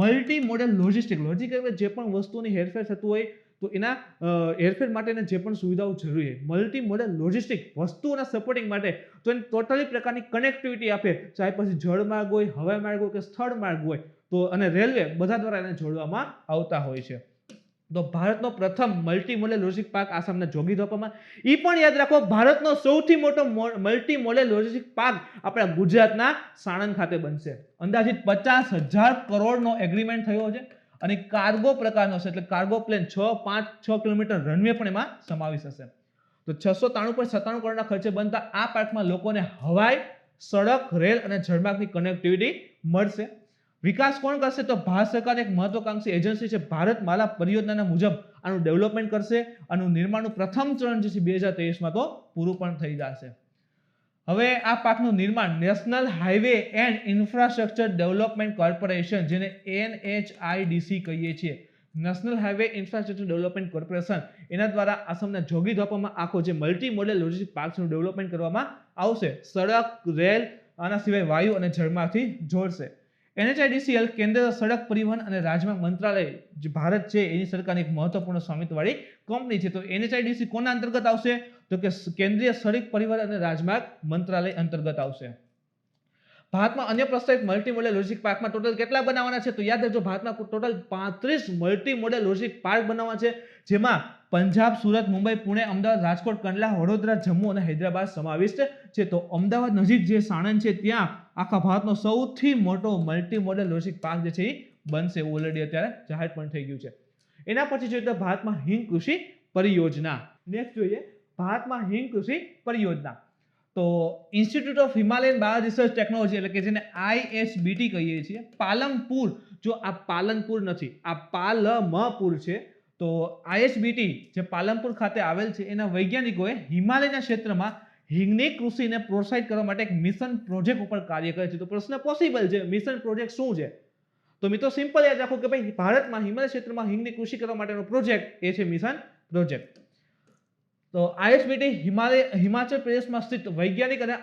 મલ્ટી મોડેલ લોજિસ્ટિક, લોજિક એટલે જે પણ વસ્તુની હેરફેર થતું હોય તો એના હેરફેર માટેની જે પણ સુવિધાઓ જરૂરી છે. મલ્ટી મોડેલ લોજિસ્ટિક વસ્તુઓના સપોર્ટિંગ માટે તો એને ટોટલી પ્રકારની કનેક્ટિવિટી આપે, ચાહે પછી જળમાર્ગ હોય, હવાઈ માર્ગ હોય કે સ્થળ માર્ગ હોય, તો અને રેલવે બધા દ્વારા એને જોડવામાં આવતા હોય છે. તો ભારતનો પ્રથમ મલ્ટી મોડેલ લોજિસ્ટિક પાર્ક આસામના જોગીધાપામાં. એ પણ યાદ રાખો ભારતનો સૌથી મોટો મલ્ટી મોડેલ લોજિસ્ટિક પાર્ક આપણા ગુજરાતના સાણંદ ખાતે બનશે. અંદાજિત 50,000 કરોડનો એગ્રીમેન્ટ થયો છે અને કાર્ગો પ્રકારનો છે, એટલે કાર્ગો પ્લેન 6 કિલોમીટર રનવે પણ એમાં સમાવેશ હશે. તો 693.97 કરોડના ખર્ચે બનતા આ પાર્કમાં લોકોને હવાઈ, સડક, રેલ અને જળમાર્ગની કનેક્ટિવિટી મળશે. વિકાસ કોણ કરશે? તો ભારત સરકાર એક મહત્વાકાંક્ષી એજન્સી છે ભારત માલા પરિયોજનાના મુજબ આનું ડેવલપમેન્ટ કરશે. આનું નિર્માણનું પ્રથમ ચરણ જે છે 2023માં તો પૂરું પણ થઈ જશે. હવે આ પાકનું નિર્માણ national highway and infrastructure development corporation, જેને NHIDC કહીએ છીએ, national highway infrastructure development corporation, એના દ્વારા આસામના જોગીઘોપામાં આખો જે મલ્ટી મોડેલ લોજિસ્ટિક પાર્કનું ડેવલપમેન્ટ કરવામાં આવશે. સડક, રેલ, આના સિવાય વાયુ અને જળમાંથી જોડશે. NHIDCL કેન્દ્ર સડક પરિવહન અને રાજમાર્ગ મંત્રાલય જે ભારત છે એની સરકારની એક મહત્વપૂર્ણ સ્વામિત્વવાળી કંપની છે. તો NHIDC કોના અંતર્ગત આવશે? તો કે કેન્દ્રીય સડક પરિવહન અને રાજમાર્ગ મંત્રાલય અંતર્ગત આવશે. ભારતમાં અન્ય પ્રસ્તાવિત મલ્ટી મોડેલ લોજિસ્ટિક પાર્કમાં ટોટલ કેટલા બનાવવાના છે? તો યાદ રાખજો, ભારતમાં total 35 multi model logistic park બનાવવા છે, જેમાં પંજાબ, સુરત, મુંબઈ, પુણે, અમદાવાદ, રાજકોટ, કંડલા, વડોદરા, જમ્મુ અને હૈદરાબાદ સમાવિષ્ટ છે. તો અમદાવાદ નજીક જે સાણંદ છે ત્યાં આખા ભારતનો સૌથી મોટો મલ્ટી મોડેલ લોજિસ્ટિક પાર્ક જે છે એ બનશે. ઓલરેડી અત્યારે જાહેર પણ થઈ ગયું છે. એના પછી જોઈએ તો ભારતમાં હિંગ કૃષિ પરિયોજના. નેક્સ્ટ જોઈએ ભારતમાં હિંગ કૃષિ પરિયોજના. તો institute of Himalayan bio research technology એટલે કે જેને IHBT કહીએ છીએ, પાલનપુર, જો આ પાલનપુર નથી, આ પાલમપુર છે. તો IHBT જે પાલનપુર ખાતે આવેલ છે એના વૈજ્ઞાનિકોએ હિમાલયના ક્ષેત્રમાં હિંગની કૃષિને પ્રોત્સાહિત કરવા માટે એક મિશન પ્રોજેક્ટ ઉપર કાર્ય કરે છે. તો પ્રશ્ન પોસિબલ છે, મિશન પ્રોજેક્ટ શું છે? તો મિત્રો સિમ્પલ યાદ રાખો કે ભાઈ ભારતમાં હિમાલય ક્ષેત્રમાં હિંગની કૃષિ કરવા માટેનો પ્રોજેક્ટ એ છે મિશન પ્રોજેક્ટ. તો IHBT હિમાચલ પ્રદેશમાં સ્થિત વૈજ્ઞાનિક અને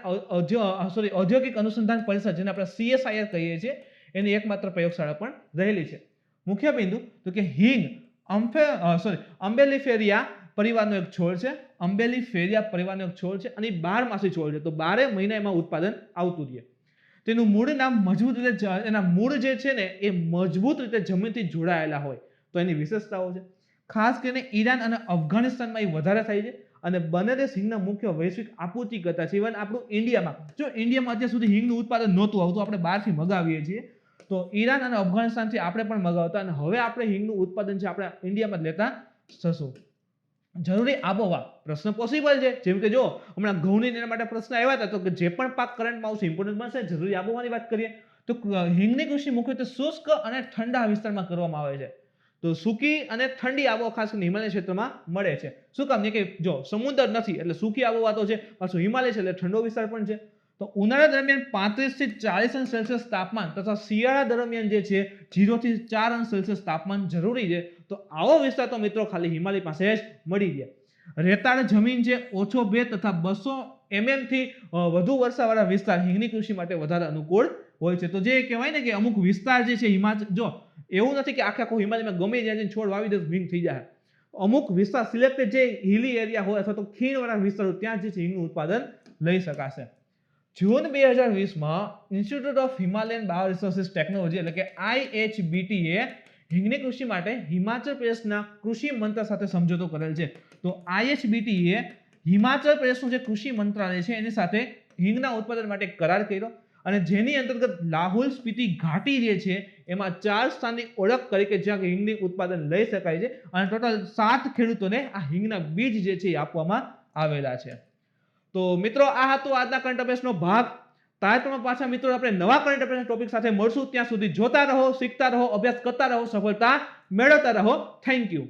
ઔદ્યોગિક અનુસંધાન પરિષદ, જેને આપણે CSIR કહીએ છીએ, એની એકમાત્ર પ્રયોગશાળા પણ રહેલી છે. મુખ્ય બિંદુ તો કે હિંગ અમ્બેલિફેરિયા પરિવારનો એક છોડ છે. અમ્બેલિફેરિયા પરિવારનો એક છોડ છે અને 12 છોડ છે. તો 12 મહિના એમાં ઉત્પાદન આવતું રહે. તેનું મૂળ નામ મજબૂત રીતે, એના મૂળ જે છે ને એ મજબૂત રીતે જમીનથી જોડાયેલા હોય. તો એની વિશેષતાઓ છે. ખાસ કરીને ઈરાન અને અફઘાનિસ્તાનમાં એ વધારે થાય છે અને બંને દેશ હિંગના મુખ્ય વૈશ્વિક આપૂર્તિકર્તા છે. ઇવન આપણું ઇન્ડિયામાં, જો ઇન્ડિયામાં અત્યાર સુધી હિંગનું ઉત્પાદન નહોતું આવતું, આપણે બહારથી મગાવીએ છીએ. તો ઈરાન અને અફઘાનિસ્તાનથી આપણે પણ મગાવતા અને હવે આપણે હિંગનું ઉત્પાદન છે આપણે ઇન્ડિયામાં જ લેતા થશું. જરૂરી આબોહવા, પ્રશ્ન પોસિબલ છે. જેમ કે જો હમણાં ઘઉંની એના માટે પ્રશ્ન આવ્યા હતા, તો કે જે પણ પાક કરંટમાં આવશે ઇમ્પોર્ટન્ટ બનશે. જરૂરી આબોહવાની વાત કરીએ તો હિંગની કૃષિ મુખ્યત્વે શુષ્ક અને ઠંડા વિસ્તારમાં કરવામાં આવે છે. તો સૂકી અને ઠંડી આબોહવા ખાસ કરીને હિમાલય ક્ષેત્રમાં મળે છે. શું કામ? કે જો સમુદ્ર નથી એટલે સૂકી આબોહવા તો છે, પાછું હિમાલય છે એટલે ઠંડો વિસ્તાર પણ છે. તો ઉનાળા દરમિયાન 35 થી 40 અંશ સેલ્સિયસ તાપમાન તથા શિયાળા દરમિયાન જે છે 0 થી 4 અંશ સેલ્સિયસ તાપમાન જરૂરી છે. તો આવો વિસ્તાર તો મિત્રો ખાલી હિમાલય પાસે જ મળી જાય. રેતાળ જમીન છે, ઓછો ભેજ તથા 200 mm થી વધુ વર્ષાવાળા વિસ્તાર હિંગની કૃષિ માટે વધારે અનુકૂળ હોય છે. તો જે કહેવાય ને કે અમુક વિસ્તાર જે છે હિમાચલ, જો એવું નથી કે આખો હિમાલયમાં ગમે ત્યાં છોડ વાવી દે હિંગ થઈ જાય. અમુક વિસ્તાર સિલેક્ટેડ જે હિલી એરિયા હોય અથવા તો ખીણવાળા વિસ્તારો ત્યાં જે છે હિંગનું ઉત્પાદન લઈ શકાશે. જૂન 2020માં institute of Himalayan bio resources technology એટલે કે IHBT એ હિંગની કૃષિ માટે હિમાચલ પ્રદેશના કૃષિ મંત્રાલય સાથે સમજૂતો કરેલ છે. તો IHBT એ હિમાચલ પ્રદેશનું જે કૃષિ મંત્રાલય છે એની સાથે હિંગના ઉત્પાદન માટે કરાર કર્યો અને જેની અંતર્ગત લાહુલ સ્પીતિ ઘાટી જે છે એમાં 4 સ્થાનની ઓળખ કરી કે જ્યાં હિંગની ઉત્પાદન લઈ શકાય છે અને ટોટલ 7 ખેડૂતોને આ હિંગના બીજ જે છે એ આપવામાં આવેલા છે. તો મિત્રો આ હતો આજના કરંટ અફેર્સનો ભાગ. તાજેતરમાં પાછા મિત્રો આપણે નવા કરંટ અફેર્સના ટોપિક સાથે મળશું. ત્યાં સુધી જોતા રહો, શીખતા રહો, અભ્યાસ કરતા રહો, સફળતા મેળવતા રહો. Thank you.